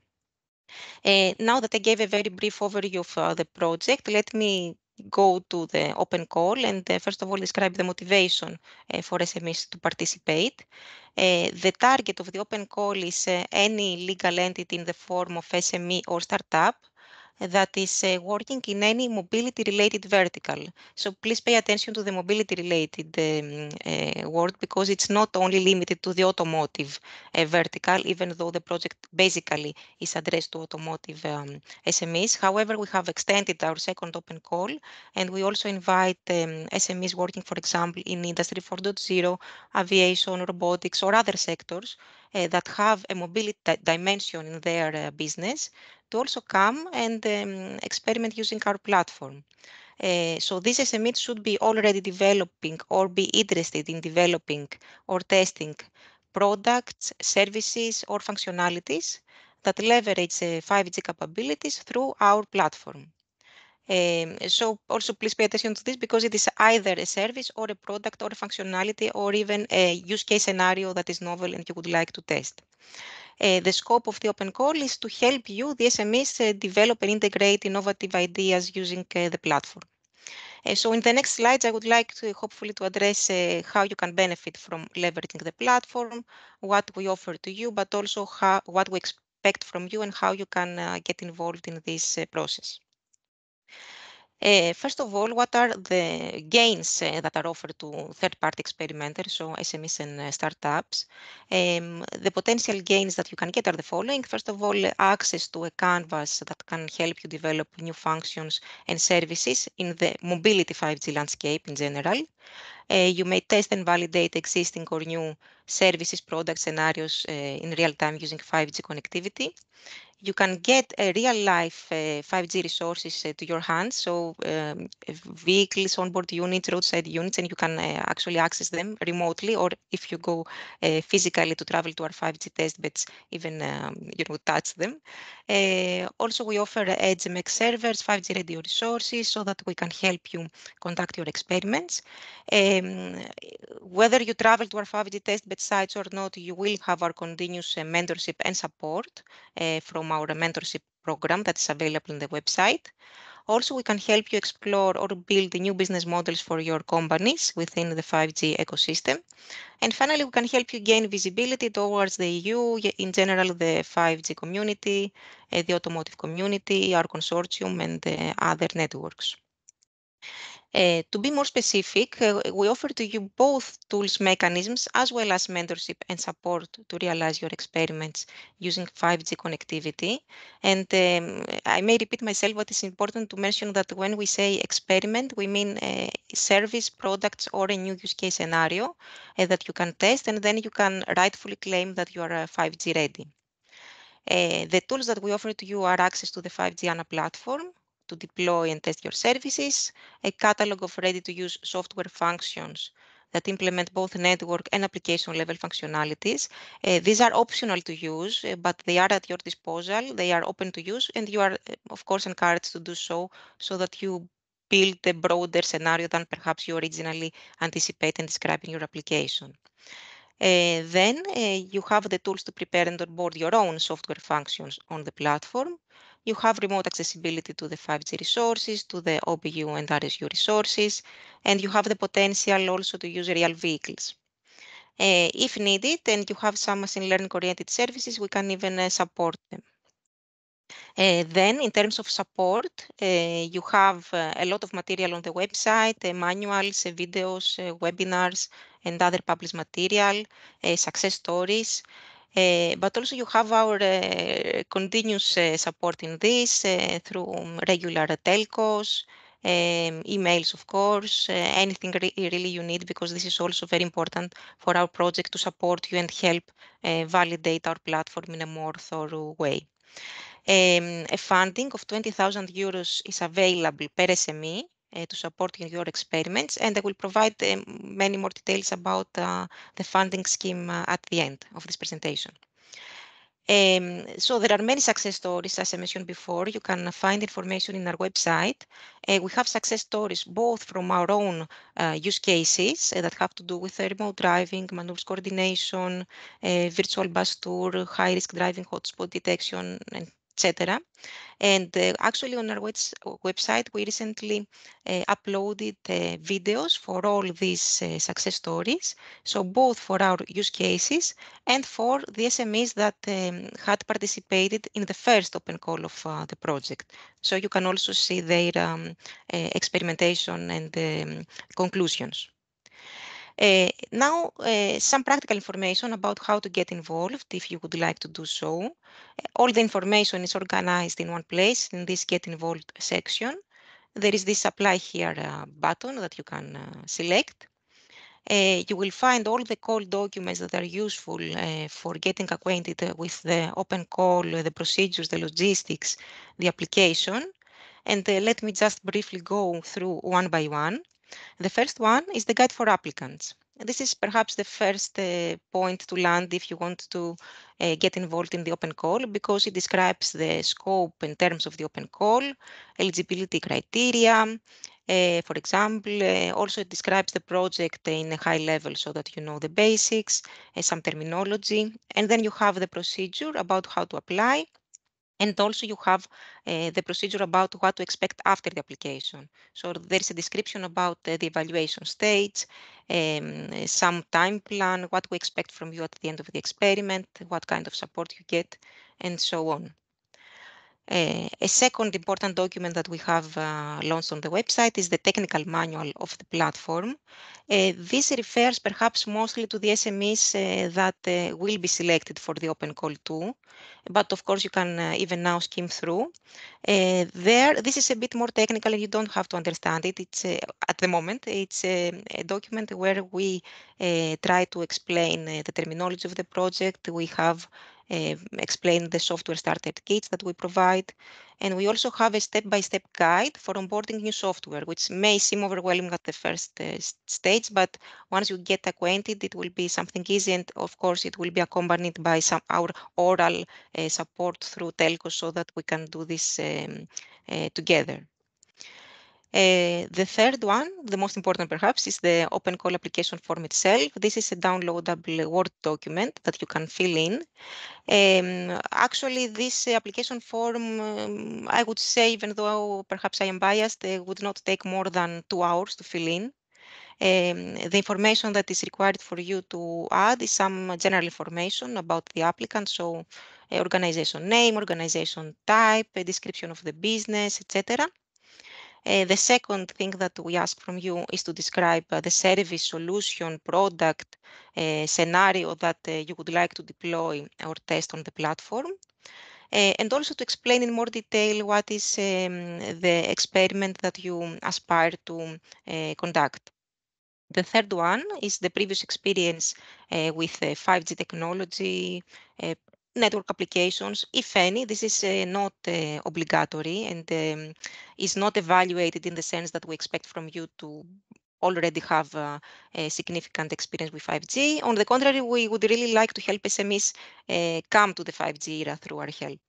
Now that I gave a very brief overview of the project, let me go to the open call and first of all describe the motivation for SMEs to participate. The target of the open call is any legal entity in the form of SME or startup that is working in any mobility-related vertical. So please pay attention to the mobility-related word because it's not only limited to the automotive vertical, even though the project basically is addressed to automotive SMEs. However, we have extended our second open call, and we also invite SMEs working, for example, in Industry 4.0, aviation, robotics, or other sectors that have a mobility dimension in their business to also come and experiment using our platform. So these SMEs should be already developing or be interested in developing or testing products, services, or functionalities that leverage 5G capabilities through our platform. So also please pay attention to this because it is either a service or a product or a functionality or even a use case scenario that is novel and you would like to test. The scope of the open call is to help you, the SMEs, develop and integrate innovative ideas using the platform. So in the next slides, I would like to hopefully to address how you can benefit from leveraging the platform, what we offer to you, but also what we expect from you and how you can get involved in this process. First of all, what are the gains that are offered to third-party experimenters, so SMEs and startups? The potential gains that you can get are the following. First of all, access to a canvas that can help you develop new functions and services in the mobility 5G landscape in general. You may test and validate existing or new services, product scenarios in real time using 5G connectivity. You can get real-life 5G resources to your hands, so vehicles, onboard units, roadside units, and you can actually access them remotely, or if you go physically to travel to our 5G test beds, even touch them. Also, we offer Edge MX servers, 5G radio resources, so that we can help you conduct your experiments. Whether you travel to our 5G test bed sites or not, you will have our continuous mentorship and support from our mentorship program that is available on the website. Also, we can help you explore or build new business models for your companies within the 5G ecosystem. And finally, we can help you gain visibility towards the EU, in general, the 5G community, the automotive community, our consortium, and other networks. To be more specific, we offer to you both tools mechanisms as well as mentorship and support to realize your experiments using 5G connectivity. And I may repeat myself, but it's important to mention that when we say experiment, we mean service, products, or a new use case scenario that you can test, and then you can rightfully claim that you are 5G ready. The tools that we offer to you are access to the 5G ANA platform to deploy and test your services, a catalog of ready-to-use software functions that implement both network and application level functionalities. These are optional to use, but they are at your disposal. They are open to use, and you are, of course, encouraged to do so that you build a broader scenario than perhaps you originally anticipate and describe in your application. Then you have the tools to prepare and onboard your own software functions on the platform. You have remote accessibility to the 5G resources, to the OBU and RSU resources, and you have the potential also to use real vehicles. If needed, and you have some machine learning oriented services, we can even support them. Then, in terms of support, you have a lot of material on the website, manuals, videos, webinars, and other published material, success stories. But also you have our continuous support in this through regular telcos, emails, of course, anything really you need, because this is also very important for our project to support you and help validate our platform in a more thorough way. A funding of 20,000 euros is available per SME to support your experiments, and I will provide many more details about the funding scheme at the end of this presentation. So there are many success stories, as I mentioned before. You can find information in our website. We have success stories both from our own use cases that have to do with remote driving, maneuvers coordination, virtual bus tour, high-risk driving hotspot detection, etc. And actually on our website, we recently uploaded videos for all these success stories. So both for our use cases and for the SMEs that had participated in the first open call of the project. So you can also see their experimentation and conclusions. Now, some practical information about how to get involved if you would like to do so. All the information is organized in one place in this Get Involved section. There is this Apply Here button that you can select. You will find all the call documents that are useful for getting acquainted with the open call, the procedures, the logistics, the application. And let me just briefly go through one by one. The first one is the guide for applicants. This is perhaps the first point to land if you want to get involved in the open call, because it describes the scope in terms of the open call, eligibility criteria. For example, also it describes the project in a high level so that you know the basics, some terminology, and then you have the procedure about how to apply. And also you have the procedure about what to expect after the application. So there is a description about the evaluation stage, some time plan, what we expect from you at the end of the experiment, what kind of support you get, and so on. A second important document that we have launched on the website is the technical manual of the platform. This refers perhaps mostly to the SMEs that will be selected for the open call too, but of course you can even now skim through. This is a bit more technical and you don't have to understand it. It's at the moment, it's a document where we try to explain the terminology of the project. We have explain the software starter kits that we provide. And we also have a step-by-step guide for onboarding new software, which may seem overwhelming at the first stage, but once you get acquainted, it will be something easy. And of course, it will be accompanied by our oral support through telco so that we can do this together. The third one, the most important perhaps, is the open call application form itself. This is a downloadable Word document that you can fill in. Actually, this application form, I would say, even though perhaps I am biased, would not take more than 2 hours to fill in. The information that is required for you to add is some general information about the applicant, so organization name, organization type, a description of the business, etc. The second thing that we ask from you is to describe the service, solution, product, scenario that you would like to deploy or test on the platform. And also to explain in more detail what is the experiment that you aspire to conduct. The third one is the previous experience with 5G technology, network applications, if any. This is not obligatory and is not evaluated in the sense that we expect from you to already have a significant experience with 5G. On the contrary, we would really like to help SMEs come to the 5G era through our help.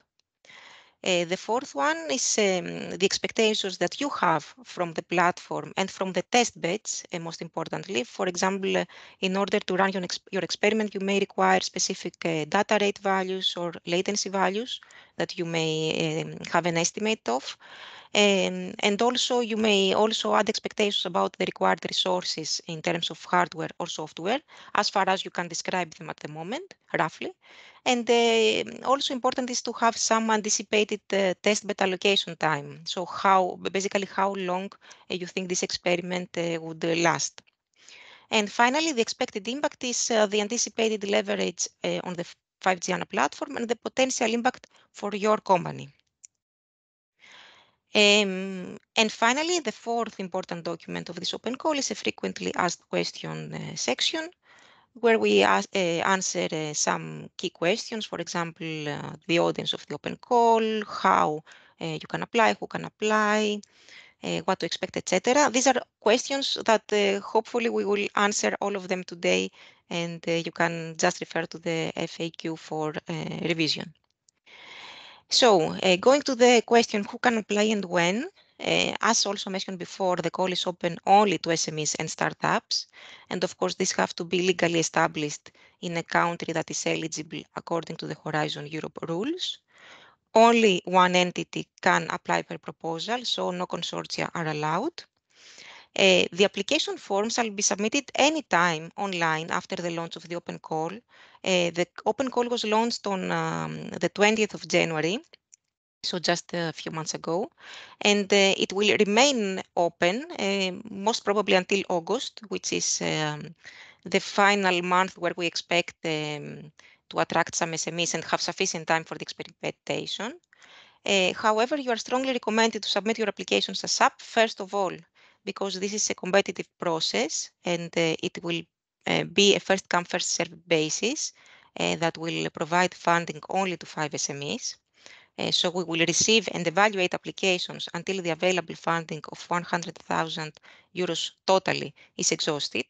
The fourth one is the expectations that you have from the platform and from the test beds, most importantly. For example, in order to run your experiment, you may require specific data rate values or latency values that you may have an estimate of. And also, you may also add expectations about the required resources in terms of hardware or software, as far as you can describe them at the moment, roughly. And also important is to have some anticipated test bed allocation time. So basically how long you think this experiment would last. And finally, the expected impact is the anticipated leverage on the 5G ANA platform and the potential impact for your company. And finally, the fourth important document of this open call is a frequently asked question section, where we answer some key questions. For example, the audience of the open call, how you can apply, who can apply, what to expect, etc. These are questions that hopefully we will answer all of them today, and you can just refer to the FAQ for revision. So going to the question, who can apply and when? As also mentioned before, the call is open only to SMEs and startups. And of course, these have to be legally established in a country that is eligible according to the Horizon Europe rules. Only one entity can apply per proposal, so no consortia are allowed. The application form shall be submitted anytime online after the launch of the open call. The open call was launched on the 20th of January. So just a few months ago, and it will remain open most probably until August, which is the final month where we expect to attract some SMEs and have sufficient time for the experimentation. However, you are strongly recommended to submit your applications ASAP, first of all, because this is a competitive process and it will be a first-come, first-served basis that will provide funding only to 5 SMEs. So we will receive and evaluate applications until the available funding of 100,000 euros totally is exhausted.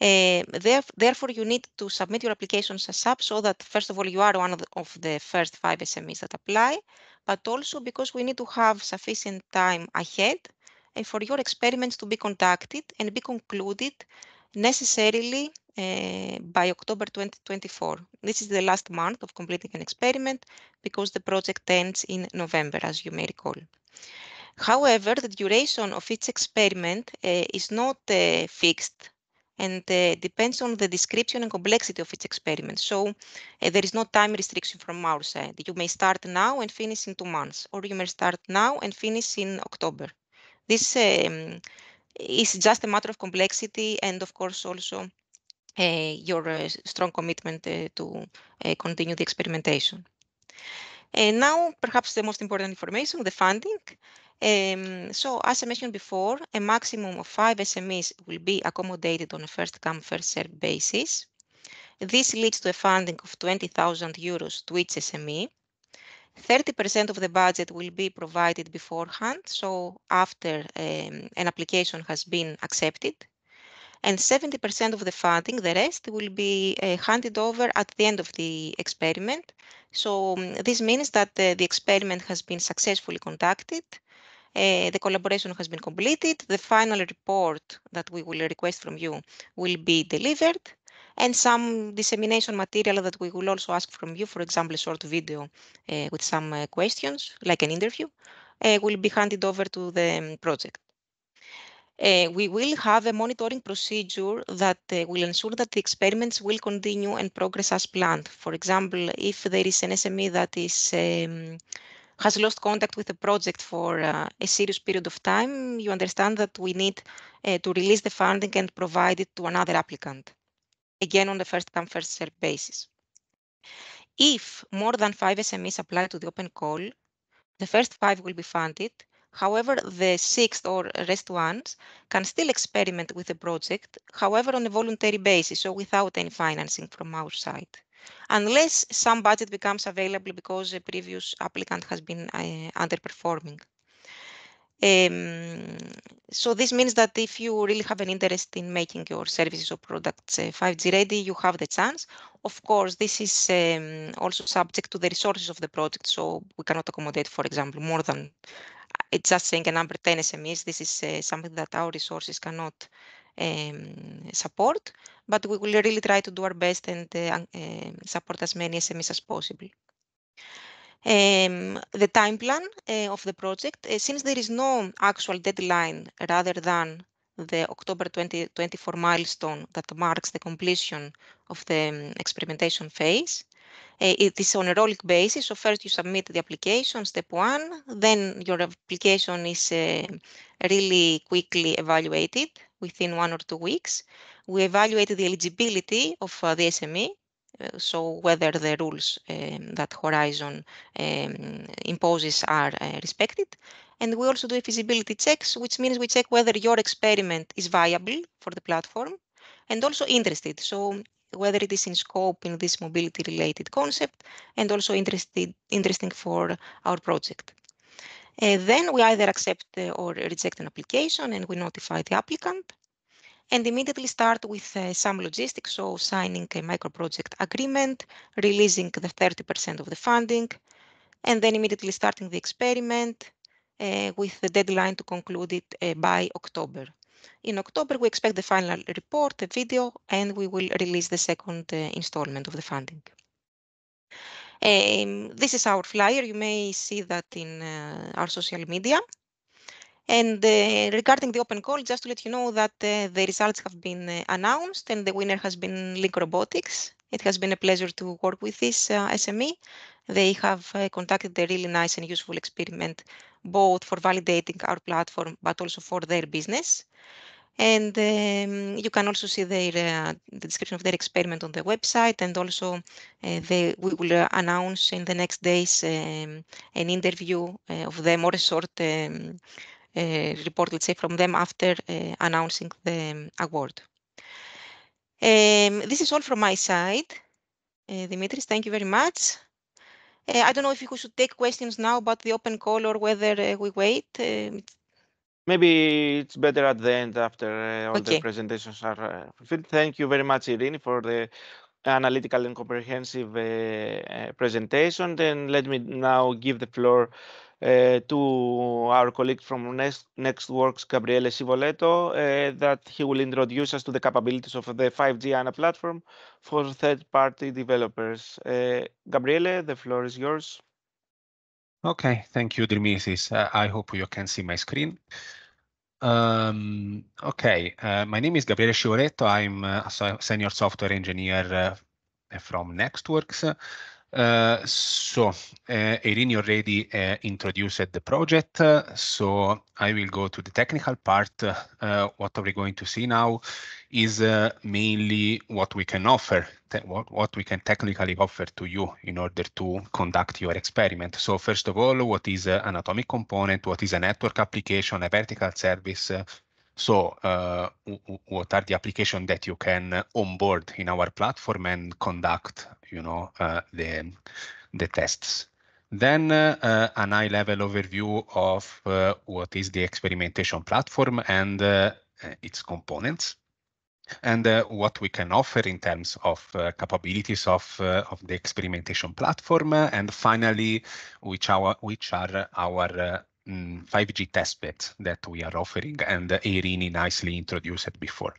Therefore, you need to submit your applications ASAP so that, first of all, you are one of the first 5 SMEs that apply, but also because we need to have sufficient time ahead for your experiments to be conducted and be concluded necessarily by October 2024. This is the last month of completing an experiment because the project ends in November, as you may recall. However, the duration of each experiment is not fixed and depends on the description and complexity of its experiment. So there is no time restriction from our side. You may start now and finish in 2 months, or you may start now and finish in October. This is just a matter of complexity and, of course, also your strong commitment to continue the experimentation. And now, perhaps the most important information, the funding. So as I mentioned before, a maximum of 5 SMEs will be accommodated on a first-come, first-served basis. This leads to a funding of 20,000 euros to each SME. 30% of the budget will be provided beforehand, so after an application has been accepted. And 70% of the funding, the rest, will be handed over at the end of the experiment. So this means that the experiment has been successfully conducted, the collaboration has been completed, the final report that we will request from you will be delivered, and some dissemination material that we will also ask from you, for example, a short video with some questions, like an interview, will be handed over to the project. We will have a monitoring procedure that will ensure that the experiments will continue and progress as planned. For example, if there is an SME that has lost contact with the project for a serious period of time, you understand that we need to release the funding and provide it to another applicant, again on the first-come, first-served basis. If more than 5 SMEs apply to the open call, the first 5 will be funded. However, the 6th or rest ones can still experiment with the project, however, on a voluntary basis, so without any financing from our side, unless some budget becomes available because a previous applicant has been underperforming. So this means that if you really have an interest in making your services or products 5G ready, you have the chance. Of course, this is also subject to the resources of the project. So we cannot accommodate, for example, more than, it's just saying a number 10 SMEs. This is something that our resources cannot support, but we will really try to do our best and support as many SMEs as possible. The time plan of the project, since there is no actual deadline rather than the October 2024 milestone that marks the completion of the experimentation phase, it is on a rolling basis. So first you submit the application, step 1, then your application is really quickly evaluated within 1 or 2 weeks. We evaluate the eligibility of the SME. So whether the rules that Horizon imposes are respected. And we also do feasibility checks, which means we check whether your experiment is viable for the platform and also interested. So whether it is in scope in this mobility-related concept and also interesting for our project. Then we either accept or reject an application and we notify the applicant, and immediately start with some logistics, so signing a micro-project agreement, releasing the 30% of the funding, and then immediately starting the experiment with the deadline to conclude it by October. In October, we expect the final report, the video, and we will release the second installment of the funding. This is our flyer. You may see that in our social media. And regarding the open call, just to let you know that the results have been announced and the winner has been Link Robotics. It has been a pleasure to work with this SME. They have conducted a really nice and useful experiment, both for validating our platform, but also for their business. And you can also see the description of their experiment on the website, and also we will announce in the next days an interview of them, or a short report, let's say, from them after announcing the award. This is all from my side. Dimitris, thank you very much. I don't know if we should take questions now about the open call or whether we wait. Maybe it's better at the end after all the Okay. presentations are fulfilled. Thank you very much, Irini, for the analytical and comprehensive presentation. Then let me now give the floor to our colleague from NextWorks, Gabriele Sivoletto, that he will introduce us to the capabilities of the 5G ANA platform for third-party developers. Gabriele, the floor is yours. Okay, thank you, Dimitris. I hope you can see my screen. Okay, my name is Gabriele Scivoletto. I'm a senior software engineer from Nextworks. Eirini already introduced the project, so I will go to the technical part. What are we going to see now is mainly what we can offer, what we can technically offer to you in order to conduct your experiment. So first of all, what is an atomic component? What is a network application, a vertical service? What are the applications that you can onboard in our platform and conduct, the tests? Then an high-level overview of what is the experimentation platform and its components, and what we can offer in terms of capabilities of the experimentation platform, and finally, which are our 5G testbeds that we are offering, and Eirini nicely introduced it before.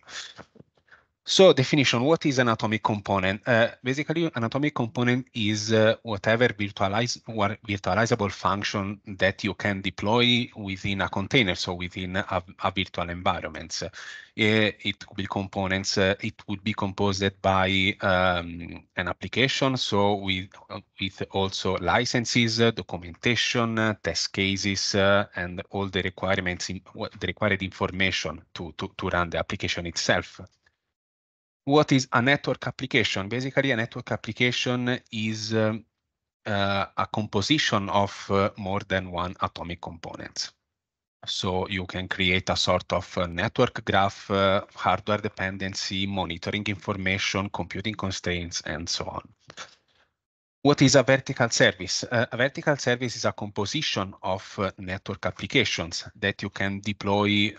So definition, what is an atomic component? Basically, an atomic component is whatever virtualizable function that you can deploy within a container, so within a virtual environment. It could be components, it would be composed by an application, so with also licenses, documentation, test cases, and all the requirements, the required information to run the application itself. What is a network application? Basically, a network application is a composition of more than one atomic component. So you can create a sort of network graph, hardware dependency, monitoring information, computing constraints, and so on. What is a vertical service? A vertical service is a composition of network applications that you can deploy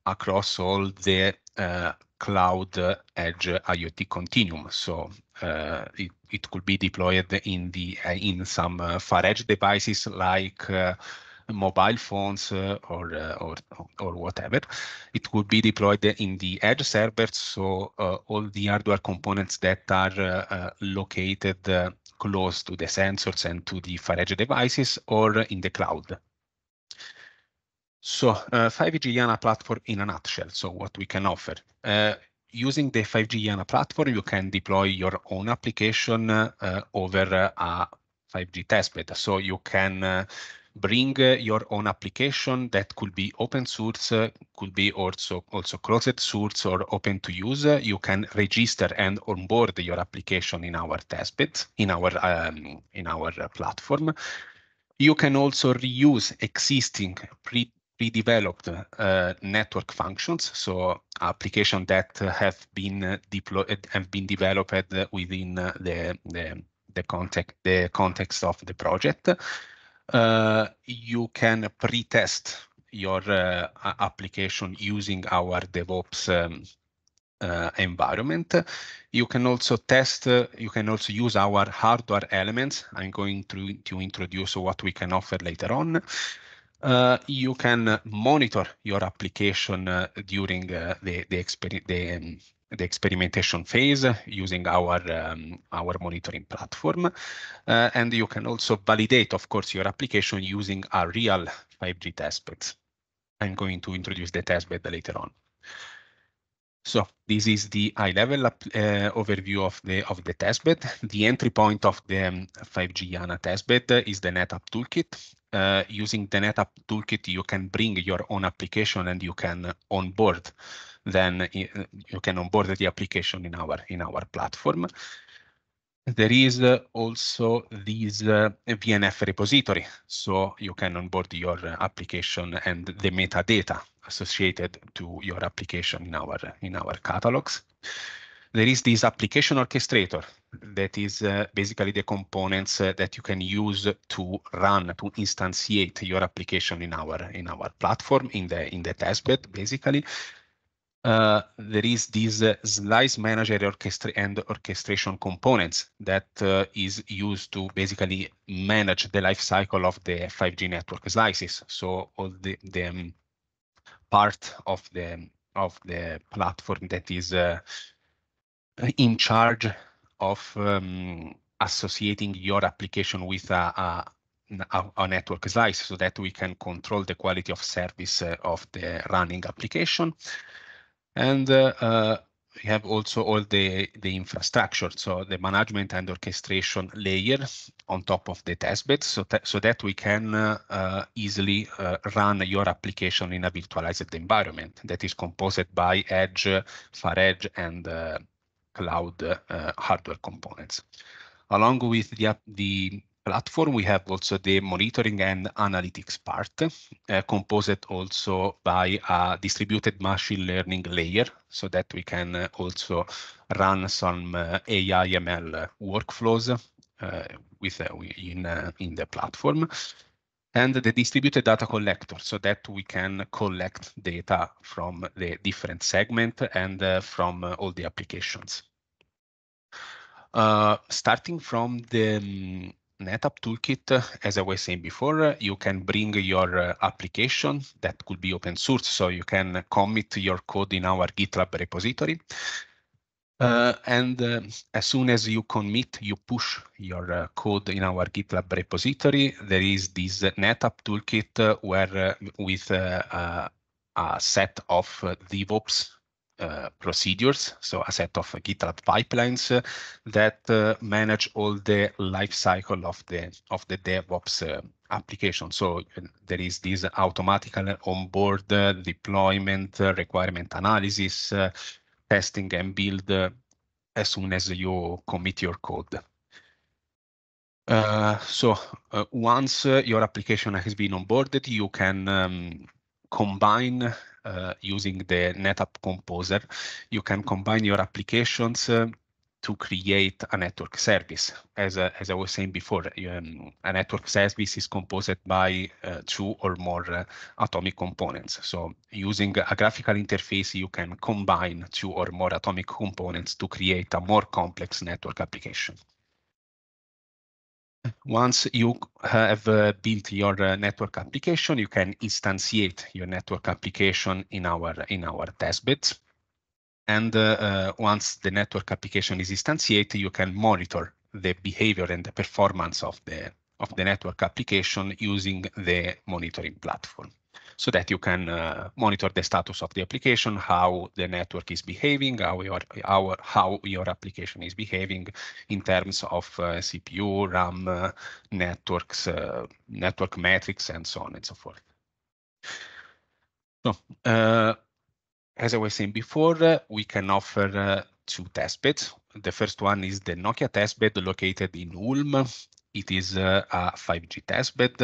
across all the cloud edge IoT continuum. So it could be deployed in some far edge devices like mobile phones or whatever. It could be deployed in the edge servers, so all the hardware components that are located close to the sensors and to the far edge devices, or in the cloud. So 5G YANA platform in a nutshell. So what we can offer. Using the 5G YANA platform, you can deploy your own application over a 5G testbed. So you can bring your own application that could be open source, could be also closed source or open to use. You can register and onboard your application in our testbed, in our platform. You can also reuse existing pre-developed network functions, so applications that have been deployed and been developed within the context of the project. You can pre-test your application using our DevOps environment. You can also test, you can also use our hardware elements. I'm going to introduce what we can offer later on. You can monitor your application during the experimentation phase using our monitoring platform. And you can also validate, of course, your application using a real 5G testbed. I'm going to introduce the testbed later on. So this is the high-level overview of the testbed. The entry point of the 5G YANA testbed is the NetApp Toolkit. Using the NetApp Toolkit, you can bring your own application and you can onboard. Then you can onboard the application in our platform. There is also this VNF repository, so you can onboard your application and the metadata associated to your application in our catalogs. There is this application orchestrator that is basically the components that you can use to run, to instantiate your application in our platform, in the testbed, basically. There is this slice manager and orchestration components that is used to basically manage the life cycle of the 5G network slices. So all the part of the platform that is in charge of associating your application with a a network slice so that we can control the quality of service of the running application. And we have also all the infrastructure, so the management and orchestration layer on top of the testbed, so that we can easily run your application in a virtualized environment that is composed by edge, far edge, and cloud hardware components. Along with the platform, we have also the monitoring and analytics part, composed also by a distributed machine learning layer, so that we can also run some AI ML workflows in the platform, and the distributed data collector, so that we can collect data from the different segments and from all the applications. Starting from the NetApp Toolkit, as I was saying before, you can bring your application that could be open source, so you can commit your code in our GitLab repository. And as soon as you commit, you push your code in our GitLab repository, there is this NetApp Toolkit where with a set of DevOps procedures, so a set of GitLab pipelines that manage all the life cycle of the DevOps application. So there is this automatical onboard deployment, requirement analysis, testing and build as soon as you commit your code. Once your application has been onboarded, you can combine using the NetApp Composer. You can combine your applications to create a network service. As I was saying before, a network service is composed by 2 or more atomic components. So using a graphical interface, you can combine 2 or more atomic components to create a more complex network application. Once you have built your network application, you can instantiate your network application in our testbeds. And once the network application is instantiated, you can monitor the behavior and the performance of the network application using the monitoring platform, so that you can monitor the status of the application, how the network is behaving, how your application is behaving in terms of CPU, RAM, networks, network metrics, and so on and so forth. So, as I was saying before, we can offer 2 testbeds. The first one is the Nokia testbed located in Ulm. It is a 5G testbed.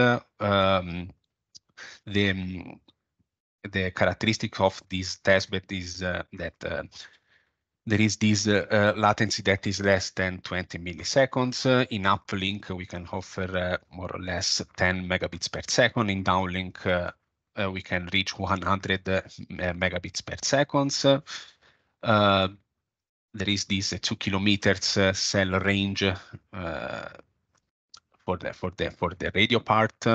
The characteristic of this testbed is that there is this latency that is less than 20 milliseconds. In uplink, we can offer more or less 10 megabits per second. In downlink, we can reach 100 megabits per second. There is this 2 kilometers cell range for the radio part.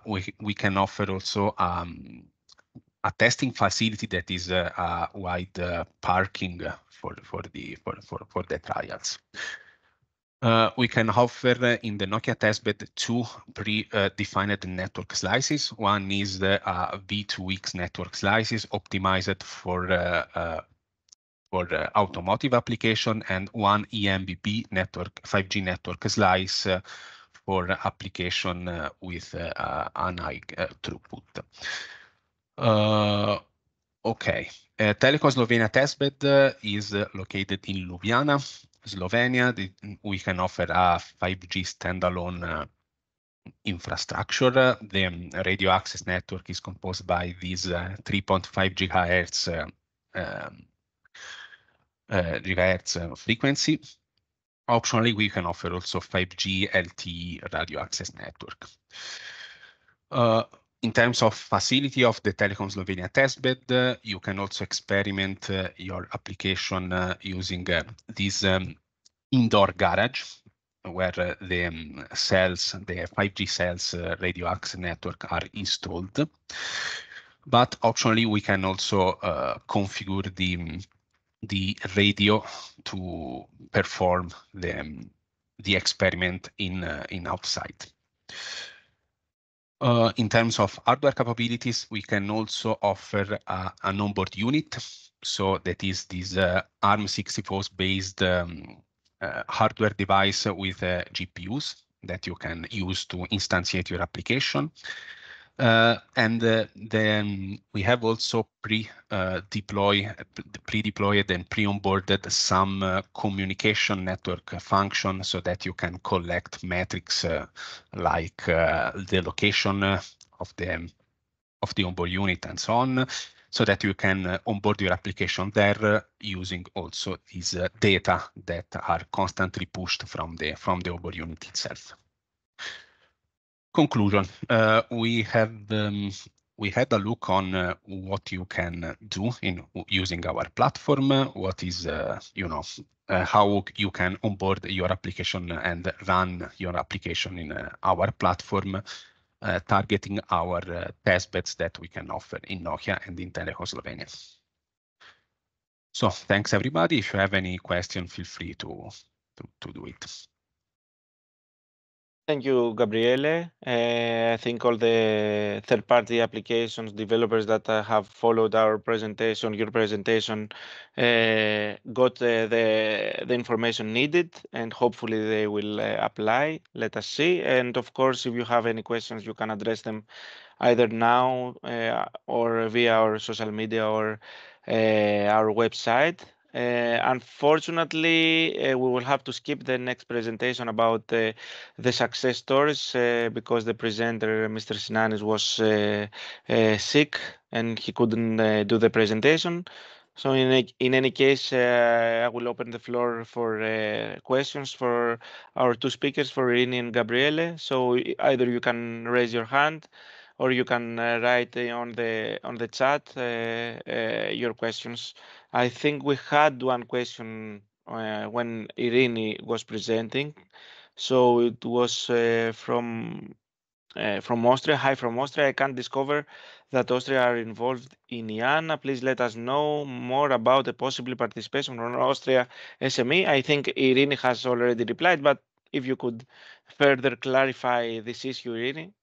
We can offer also a testing facility that is a wide parking for the trials. We can offer in the Nokia testbed 2 pre-defined network slices. One is the V2X network slices optimized for automotive application, and one eMBP network 5G network slice for application with an high throughput. Okay, Telekom Slovenia testbed is located in Ljubljana, Slovenia. We can offer a 5G standalone infrastructure. The radio access network is composed by these 3.5 gigahertz frequency. Optionally, we can offer also 5G LTE radio access network. In terms of facility of the Telekom Slovenia testbed, you can also experiment your application using this indoor garage, where the cells, the 5G cells radio access network are installed. But optionally, we can also configure the radio to perform the experiment in outside. In terms of hardware capabilities, we can also offer an onboard unit. So that is this ARM64 based hardware device with GPUs that you can use to instantiate your application. Then we have also pre-deployed and pre-onboarded some communication network function so that you can collect metrics like the location of the onboard unit and so on, so that you can onboard your application there using also these data that are constantly pushed from the onboard unit itself. Conclusion: we had a look on what you can do in using our platform. What is how you can onboard your application and run your application in our platform, targeting our testbeds that we can offer in Nokia and in Telekom Slovenia. So thanks everybody. If you have any question, feel free to do it. Thank you, Gabriele. I think all the third-party applications developers that have followed our presentation, your presentation, got the information needed, and hopefully they will apply. Let us see. And of course, if you have any questions, you can address them either now or via our social media or our website. Unfortunately, we will have to skip the next presentation about the success stories because the presenter, Mr. Sinanis, was sick and he couldn't do the presentation. So in any case, I will open the floor for questions for our two speakers, for Irini and Gabriele. So either you can raise your hand or you can write on the chat your questions. I think we had one question when Irini was presenting. So it was from Austria. Hi from Austria. I can't discover that Austria are involved in IANA. Please let us know more about the possible participation from Austria SME. I think Irini has already replied, but if you could further clarify this issue, Irini.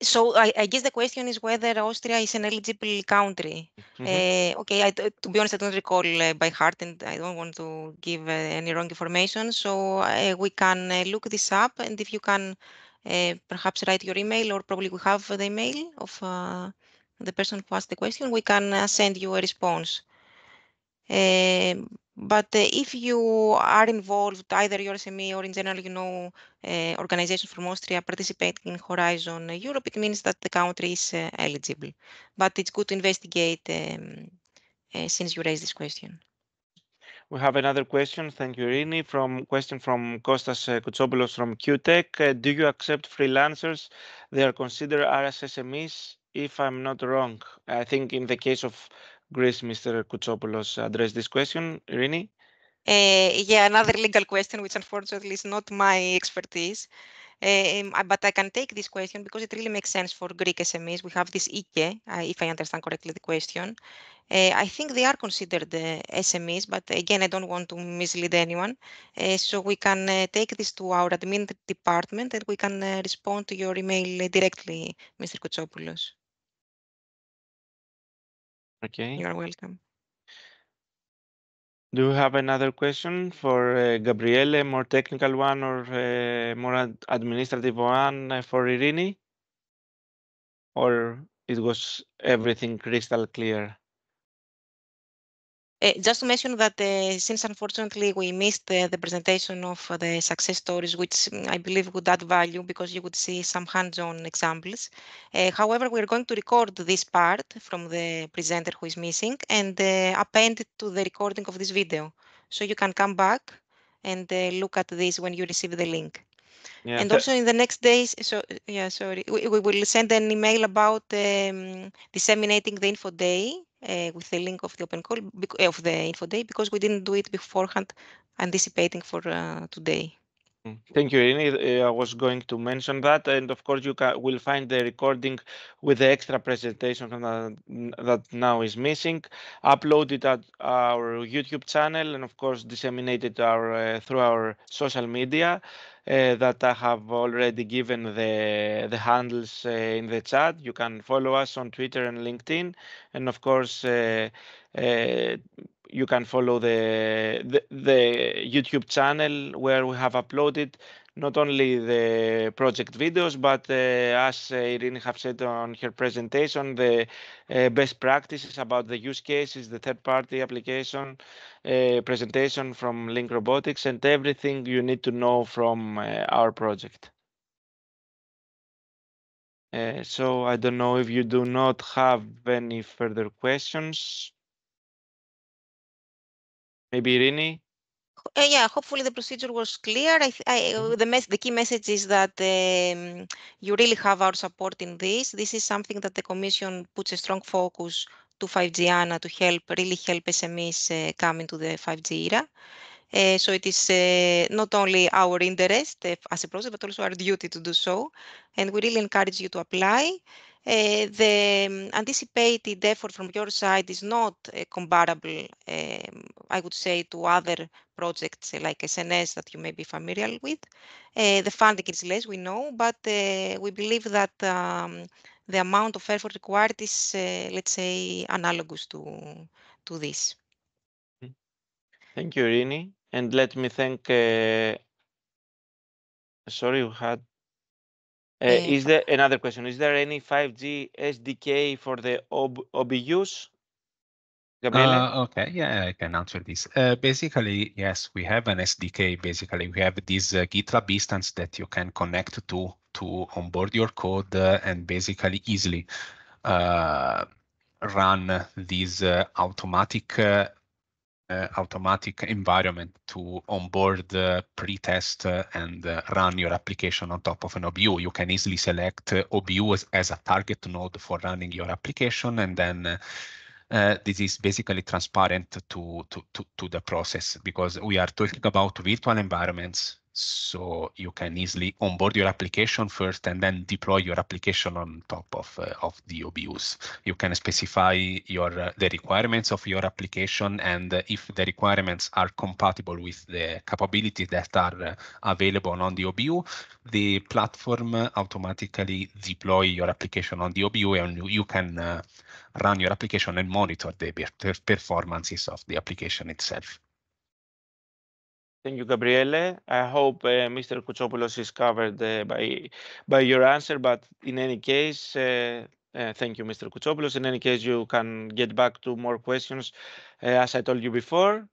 So I guess the question is whether Austria is an eligible country. Okay, to be honest, I don't recall by heart, and I don't want to give any wrong information. So we can look this up, and if you can perhaps write your email, or probably we have the email of the person who asked the question, we can send you a response. But if you are involved, either your SME or in general, organizations from Austria participating in Horizon Europe, it means that the country is eligible. But it's good to investigate since you raised this question. We have another question. Thank you, Irini. Question from Kostas Koutsopoulos from QTech. Do you accept freelancers? They are considered RSSMEs, if I'm not wrong. I think in the case of Greece, Mr. Koutsopoulos addressed this question. Irini? Yeah, another legal question, which unfortunately is not my expertise. But I can take this question because it really makes sense for Greek SMEs. We have this IKE, if I understand correctly the question. I think they are considered SMEs, but again, I don't want to mislead anyone. So we can take this to our admin department and we can respond to your email directly, Mr. Koutsopoulos. Okay. You are welcome. Do you have another question for Gabriele, more technical one or more administrative one for Irini? Or it was everything crystal clear? Just to mention that since unfortunately we missed the presentation of the success stories, which I believe would add value because you would see some hands-on examples. However, we're going to record this part from the presenter who is missing and append it to the recording of this video. So you can come back and look at this when you receive the link. Yeah, and also in the next days, we will send an email about disseminating the info day with the link of the open call of the info day because we didn't do it beforehand, anticipating for today. Thank you, Irini. I was going to mention that, and of course, you will find the recording with the extra presentation that now is missing, uploaded at our YouTube channel, and of course, disseminated through our social media. That I have already given the handles in the chat. You can follow us on Twitter and LinkedIn, and of course. You can follow the YouTube channel where we have uploaded not only the project videos, but as Irini have said on her presentation, the best practices about the use cases, the third-party application presentation from Link Robotics, and everything you need to know from our project. So I don't know if you do not have any further questions. Maybe Irini? Yeah, hopefully the procedure was clear. The key message is that you really have our support in this. This is something that the Commission puts a strong focus to 5G ANA to really help SMEs come into the 5G era. So it is not only our interest as a project, but also our duty to do so. And we really encourage you to apply. The anticipated effort from your side is not comparable, I would say, to other projects like SNS that you may be familiar with. The funding is less, we know, but we believe that the amount of effort required is, let's say, analogous to this. Thank you, Irini. And let me thank. Sorry, we had. Is there another question? Is there any 5G SDK for the OBUs? Gabriele? Okay, yeah, I can answer this. Basically, yes, we have an SDK. Basically, we have this GitLab instance that you can connect to onboard your code and basically easily run this automatic environment to onboard, pre-test, and run your application on top of an OBU. You can easily select OBU as a target node for running your application, and then this is basically transparent to the process, because we are talking about virtual environments. So you can easily onboard your application first and then deploy your application on top of the OBUs. You can specify the requirements of your application, and if the requirements are compatible with the capabilities that are available on the OBU, the platform automatically deploy your application on the OBU, and you can run your application and monitor the performances of the application itself. Thank you, Gabriele. I hope Mr. Kutsopoulos is covered by your answer, but in any case, thank you, Mr. Kutsopoulos. In any case, you can get back to more questions, as I told you before.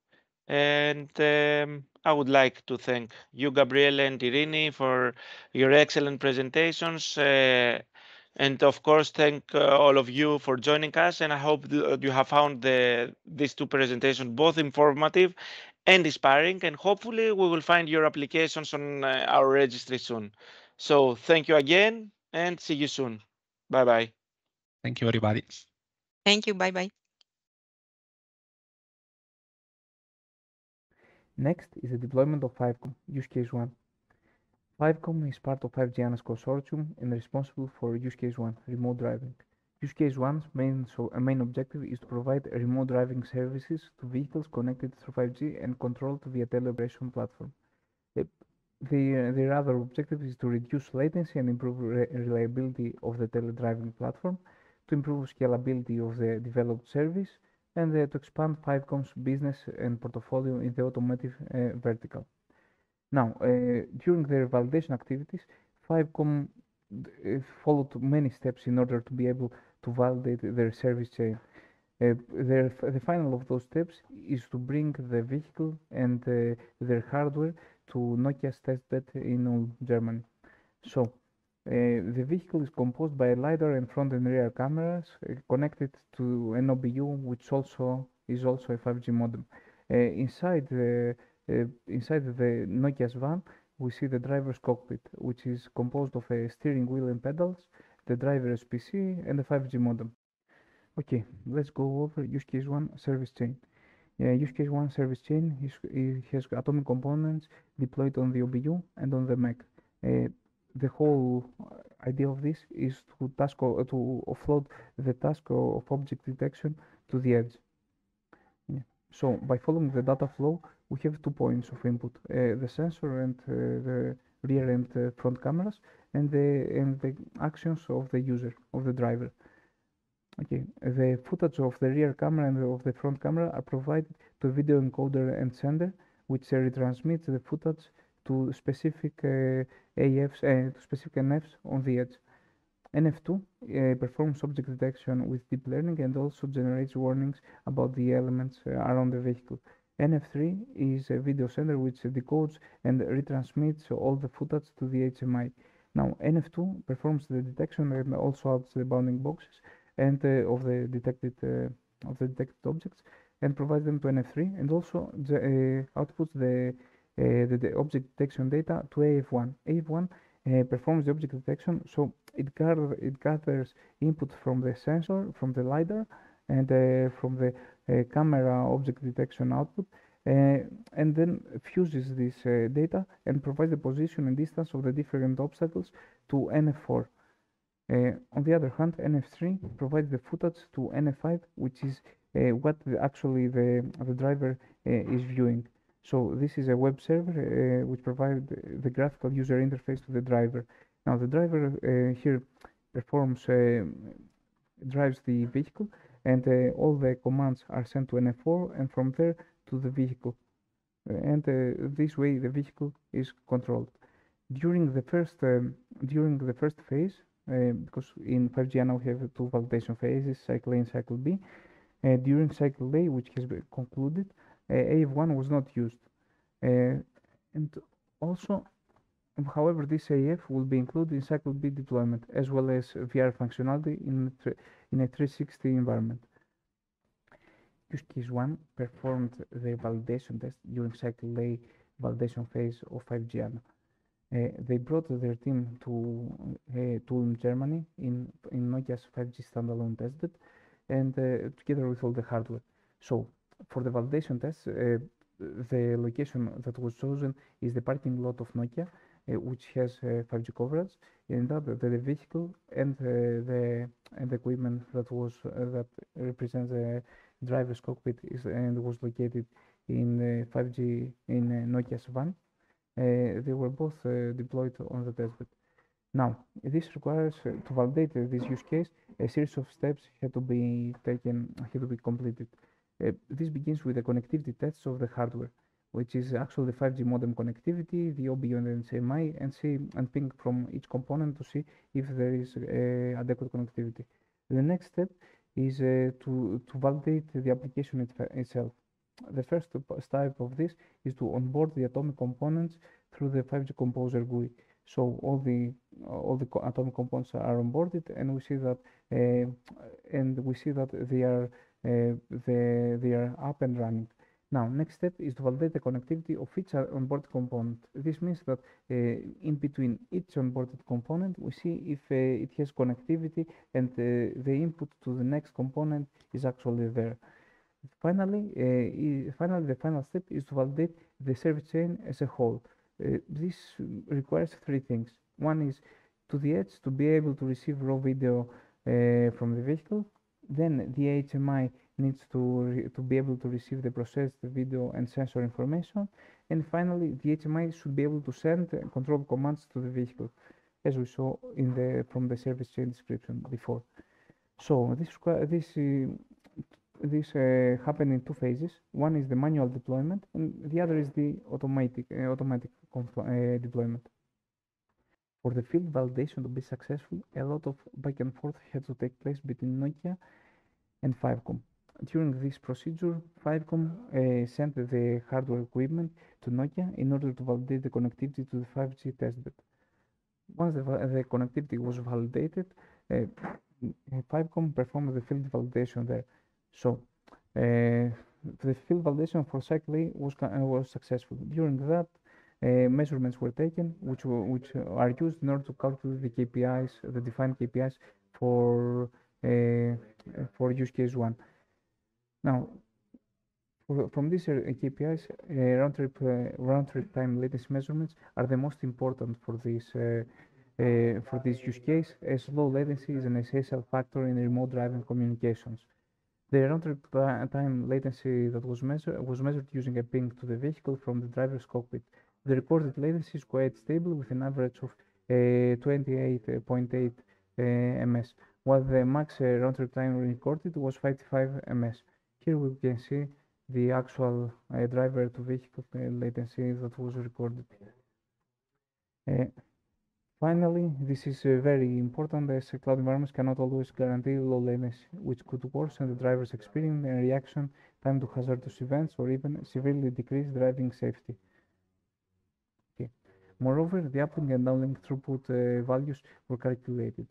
And I would like to thank you, Gabriele and Irini, for your excellent presentations. And of course, thank all of you for joining us. And I hope you have found these two presentations both informative and inspiring. And hopefully, we will find your applications on our registry soon. So thank you again, and see you soon. Bye-bye. Thank you, everybody. Thank you. Bye-bye. Next is the deployment of 5Com, use case 1. 5Com is part of 5G ANA's consortium and responsible for use case 1, remote driving. Use case 1's main objective is to provide remote driving services to vehicles connected through 5G and controlled via teleoperation platform. Their other objective is to reduce latency and improve reliability of the teledriving platform, to improve scalability of the developed service, and to expand 5Com's business and portfolio in the automotive vertical. Now, during their validation activities, 5Com followed many steps in order to be able to validate their service chain. The final of those steps is to bring the vehicle and their hardware to Nokia's testbed in Ulm, Germany. So, the vehicle is composed by LiDAR and front and rear cameras connected to an OBU, which is also a 5G modem. Inside the Nokia's van, we see the driver's cockpit, which is composed of a steering wheel and pedals, the driver's PC, and the 5G modem. Okay, let's go over use case 1, service chain. Use case 1 service chain has atomic components deployed on the OBU and on the MEC. The whole idea of this is to offload the task of object detection to the edge. So by following the data flow, we have 2 points of input: the sensor and the rear and front cameras, and the actions of the user, of the driver. Okay, the footage of the rear camera and of the front camera are provided to a video encoder and sender, which retransmits the footage to specific AFs, to specific NFs on the edge. NF2 performs object detection with deep learning and also generates warnings about the elements around the vehicle. NF3 is a video sender which decodes and retransmits all the footage to the HMI. Now, NF2 performs the detection and also adds the bounding boxes and of the detected objects, and provides them to NF3, and also outputs the object detection data to AF1. AF1 performs the object detection, so it gathers input from the sensor, from the LiDAR, and from the camera object detection output, and then fuses this data and provides the position and distance of the different obstacles to NF4. On the other hand, NF3 provides the footage to NF5, which is what actually the driver is viewing. So this is a web server which provides the graphical user interface to the driver. Now the driver here drives the vehicle, and all the commands are sent to NF4, and from there to the vehicle. And this way the vehicle is controlled. During the first phase, because in 5GANA we have 2 validation phases, cycle A and cycle B. During cycle A, which has been concluded, AF1 was not used. And also, however, this AF will be included in cycle B deployment, as well as VR functionality in a 360 environment. Use case 1 performed the validation test during cycle A validation phase of 5GANA. They brought their team to Ulm, Germany, in Nokia's 5G standalone testbed, and together with all the hardware. So for the validation tests, the location that was chosen is the parking lot of Nokia, which has 5G coverage, and that the vehicle and the equipment that represents the driver's cockpit was located in 5G in Nokia's van. They were both deployed on the testbed. Now, this requires to validate this use case, a series of steps had to be completed. This begins with the connectivity tests of the hardware, which is actually the 5G modem connectivity, the OBU and HMI, and ping from each component to see if there is adequate connectivity. The next step is to validate the application itself. The first step of this is to onboard the atomic components through the 5G Composer GUI. So all the atomic components are onboarded, and we see that they are up and running. Now, next step is to validate the connectivity of each onboard component. This means that in between each onboarded component, we see if it has connectivity and the input to the next component is actually there. Finally, the final step is to validate the service chain as a whole. This requires 3 things. One is to the edge to be able to receive raw video from the vehicle. Then the HMI needs to be able to receive the processed video and sensor information. And finally, the HMI should be able to send control commands to the vehicle, as we saw from the service chain description before. So this happened in 2 phases. One is the manual deployment, and the other is the automatic deployment. For the field validation to be successful, a lot of back and forth had to take place between Nokia and 5Com. During this procedure, 5Com sent the hardware equipment to Nokia in order to validate the connectivity to the 5G testbed. Once the connectivity was validated, 5Com performed the field validation there. So the field validation for cycle A was successful. During that, measurements were taken, which are used in order to calculate the KPIs, the defined KPIs for use case 1. Now, From these KPIs, round trip time latency measurements are the most important for this use case, as low latency is an essential factor in remote driving communications. The round trip time latency that was measured using a ping to the vehicle from the driver's cockpit. The recorded latency is quite stable with an average of 28.8 ms, while the max round trip time recorded was 55 ms. Here we can see the actual driver to vehicle latency that was recorded. Finally, this is very important as cloud environments cannot always guarantee low latency, which could worsen the driver's experience and reaction time to hazardous events or even severely decrease driving safety. Okay. Moreover, the uplink and downlink throughput values were calculated.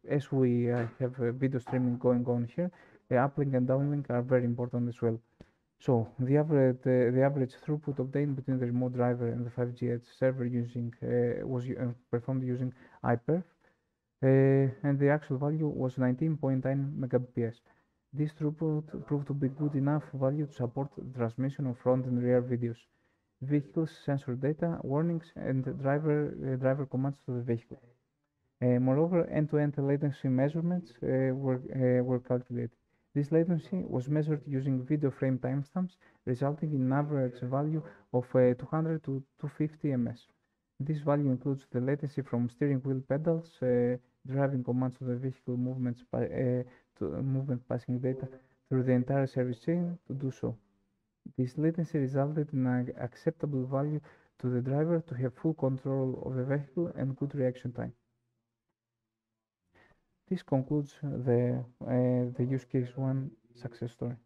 As we have video streaming going on here, the uplink and downlink are very important as well. So the average throughput obtained between the remote driver and the 5G edge server was performed using iPerf, and the actual value was 19.9 Mbps. This throughput proved to be good enough value to support the transmission of front and rear videos, vehicles, sensor data, warnings, and driver commands to the vehicle. Moreover, end-to-end latency measurements were calculated. This latency was measured using video frame timestamps, resulting in an average value of 200 to 250 ms. This value includes the latency from steering wheel pedals, driving commands to the vehicle movement passing data through the entire service chain to do so. This latency resulted in an acceptable value to the driver to have full control of the vehicle and good reaction time. This concludes the use case 1 success story.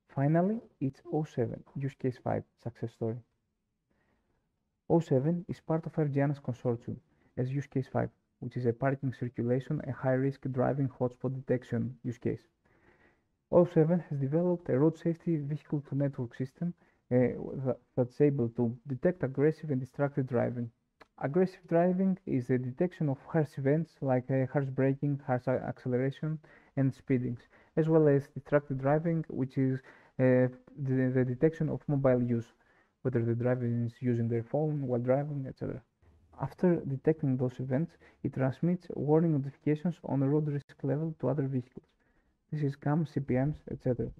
Finally, it's O7, use case 5 success story. O7 is part of 5Giana's consortium as use case 5, which is a parking circulation and high-risk driving hotspot detection use case. O7 has developed a road safety vehicle-to-network system that's able to detect aggressive and distracted driving. Aggressive driving is the detection of harsh events like harsh braking, harsh acceleration, and speedings, as well as distracted driving, which is the detection of mobile use, whether the driver is using their phone while driving, etc. After detecting those events, it transmits warning notifications on the road risk level to other vehicles. This is CAM, CPMs, etc.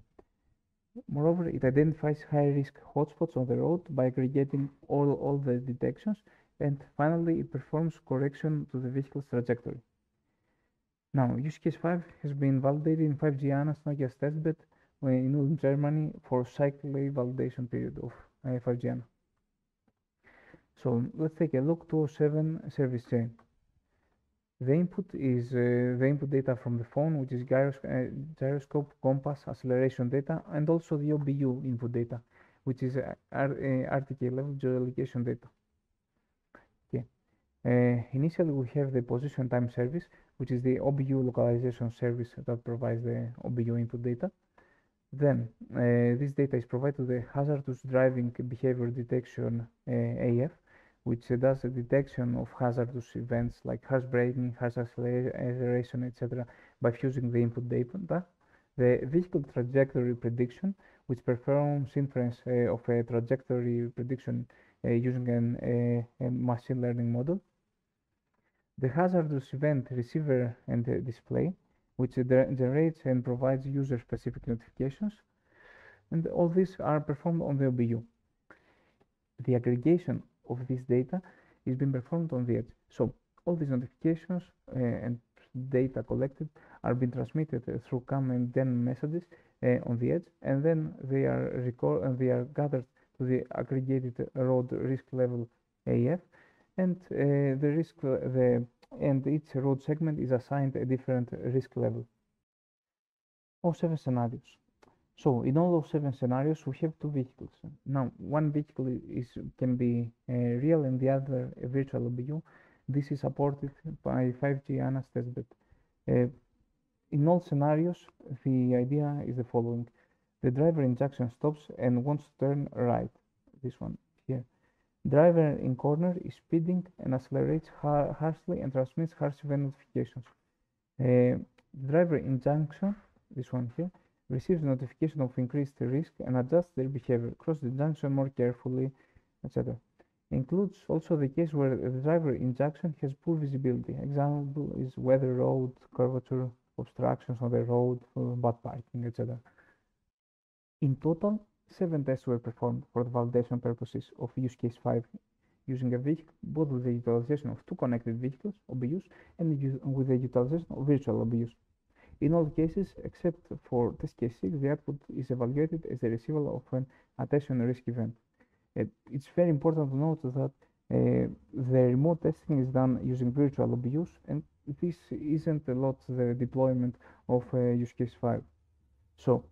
Moreover, it identifies high-risk hotspots on the road by aggregating all the detections, and finally, it performs correction to the vehicle's trajectory. Now, use case 5 has been validated in 5Giana's Nokia's testbed in Ulm, Germany for cycle validation period of 5Giana. So let's take a look to O7 service chain. The input is the input data from the phone, which is gyroscope, compass, acceleration data, and also the OBU input data, which is RTK level geolocation data. Okay. Initially, we have the position time service, which is the OBU localization service that provides the OBU input data. Then this data is provided to the hazardous driving behavior detection AF, which does a detection of hazardous events like harsh braking, harsh acceleration, etc. by fusing the input data. The vehicle trajectory prediction, which performs inference of a trajectory prediction using a machine learning model. The hazardous event receiver and display, which generates and provides user-specific notifications. And all these are performed on the OBU. The aggregation of this data is being performed on the edge. So all these notifications and data collected are being transmitted through CAM and DEN messages on the edge, and then they are gathered to the aggregated road risk level AF, and and each road segment is assigned a different risk level. O7 scenarios. So in all those 7 scenarios, we have 2 vehicles. Now, one vehicle can be real and the other a virtual OBU. This is supported by 5Giana's testbed. In all scenarios, the idea is the following. The driver in junction stops and wants to turn right. This one here. Driver in corner is speeding and accelerates harshly and transmits harsh event notifications. Driver in junction, this one here, receives notification of increased risk and adjusts their behavior, cross the junction more carefully, etc. Includes also the case where the driver in junction has poor visibility. Example is weather, road, curvature, obstructions on the road, bad parking, etc. In total, 7 tests were performed for the validation purposes of use case 5 using a vehicle, both with the utilization of 2 connected vehicles, OBUs, and with the utilization of virtual OBUs. In all cases, except for test case 6, the output is evaluated as a receival of an attention risk event. It's very important to note that the remote testing is done using virtual OBUs, and this isn't a lot the deployment of use case 5. So,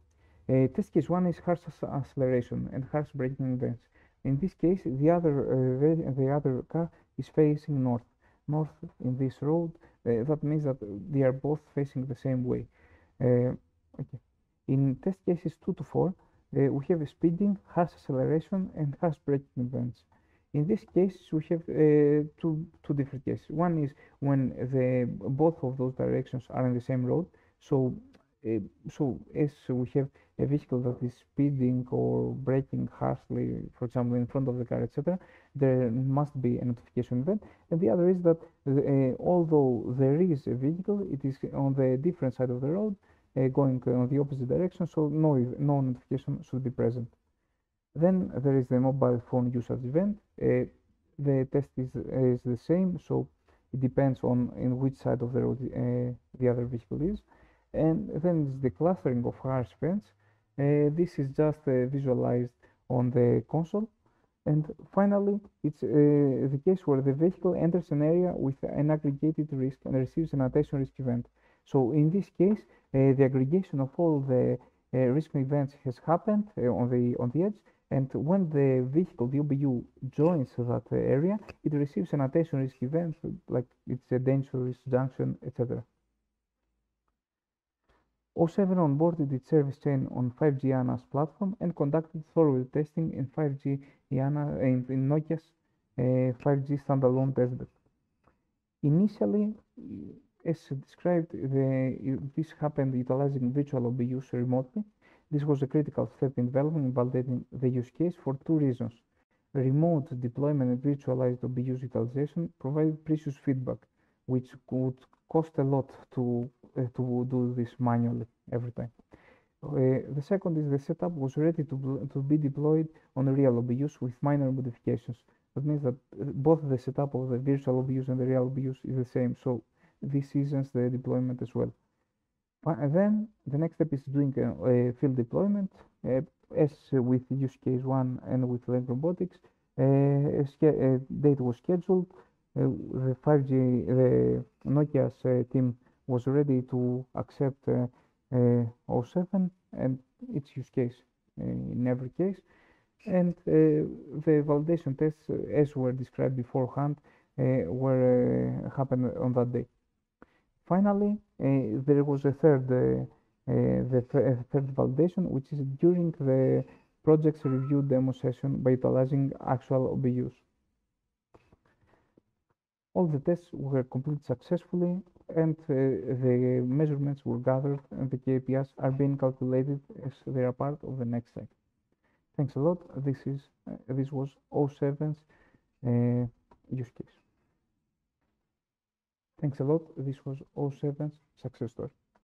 test case 1 is harsh acceleration and harsh braking events. In this case, the other car is facing north in this road. That means that they are both facing the same way. Okay. In test cases 2 to 4, we have speeding, harsh acceleration, and harsh braking events. In this case, we have two different cases. One is when both of those directions are in the same road. So as we have a vehicle that is speeding or braking harshly, for example, in front of the car, etc., there must be a notification event. And the other is that although there is a vehicle, it is on the different side of the road, going on the opposite direction, so no notification should be present. Then there is the mobile phone usage event. The test is the same, so it depends on in which side of the road the other vehicle is. And then is the clustering of harsh events. This is just visualized on the console. And finally, it's the case where the vehicle enters an area with an aggregated risk and receives an attention risk event. So in this case, the aggregation of all the risk events has happened on the edge, and when the vehicle, the OBU, joins that area, it receives an attention risk event, like it's a dangerous junction, etc. O7 onboarded its service chain on 5G IANA's platform and conducted thorough testing in 5G IANA in Nokia's 5G standalone testbed. Initially, as described, this happened utilizing virtual OBUs remotely. This was a critical step in developing and validating the use case for 2 reasons. Remote deployment and virtualized OBUs utilization provided precious feedback, which could cost a lot to do this manually every time. The second is the setup was ready to be deployed on real OBUs with minor modifications. That means that both the setup of the virtual OBUs and the real OBUs is the same, so this eases the deployment as well. And then the next step is doing a field deployment. As with use case 1 and with Link Robotics, date was scheduled. The 5G, the Nokia's team was ready to accept O7 and its use case in every case. And the validation tests, as were described beforehand, happened on that day. Finally, there was a third validation, which is during the project's review demo session by utilizing actual OBUs. All the tests were completed successfully, and the measurements were gathered, and the KPIs are being calculated as they are part of the next cycle. Thanks a lot. This was O7's use case. Thanks a lot. This was O7's success story.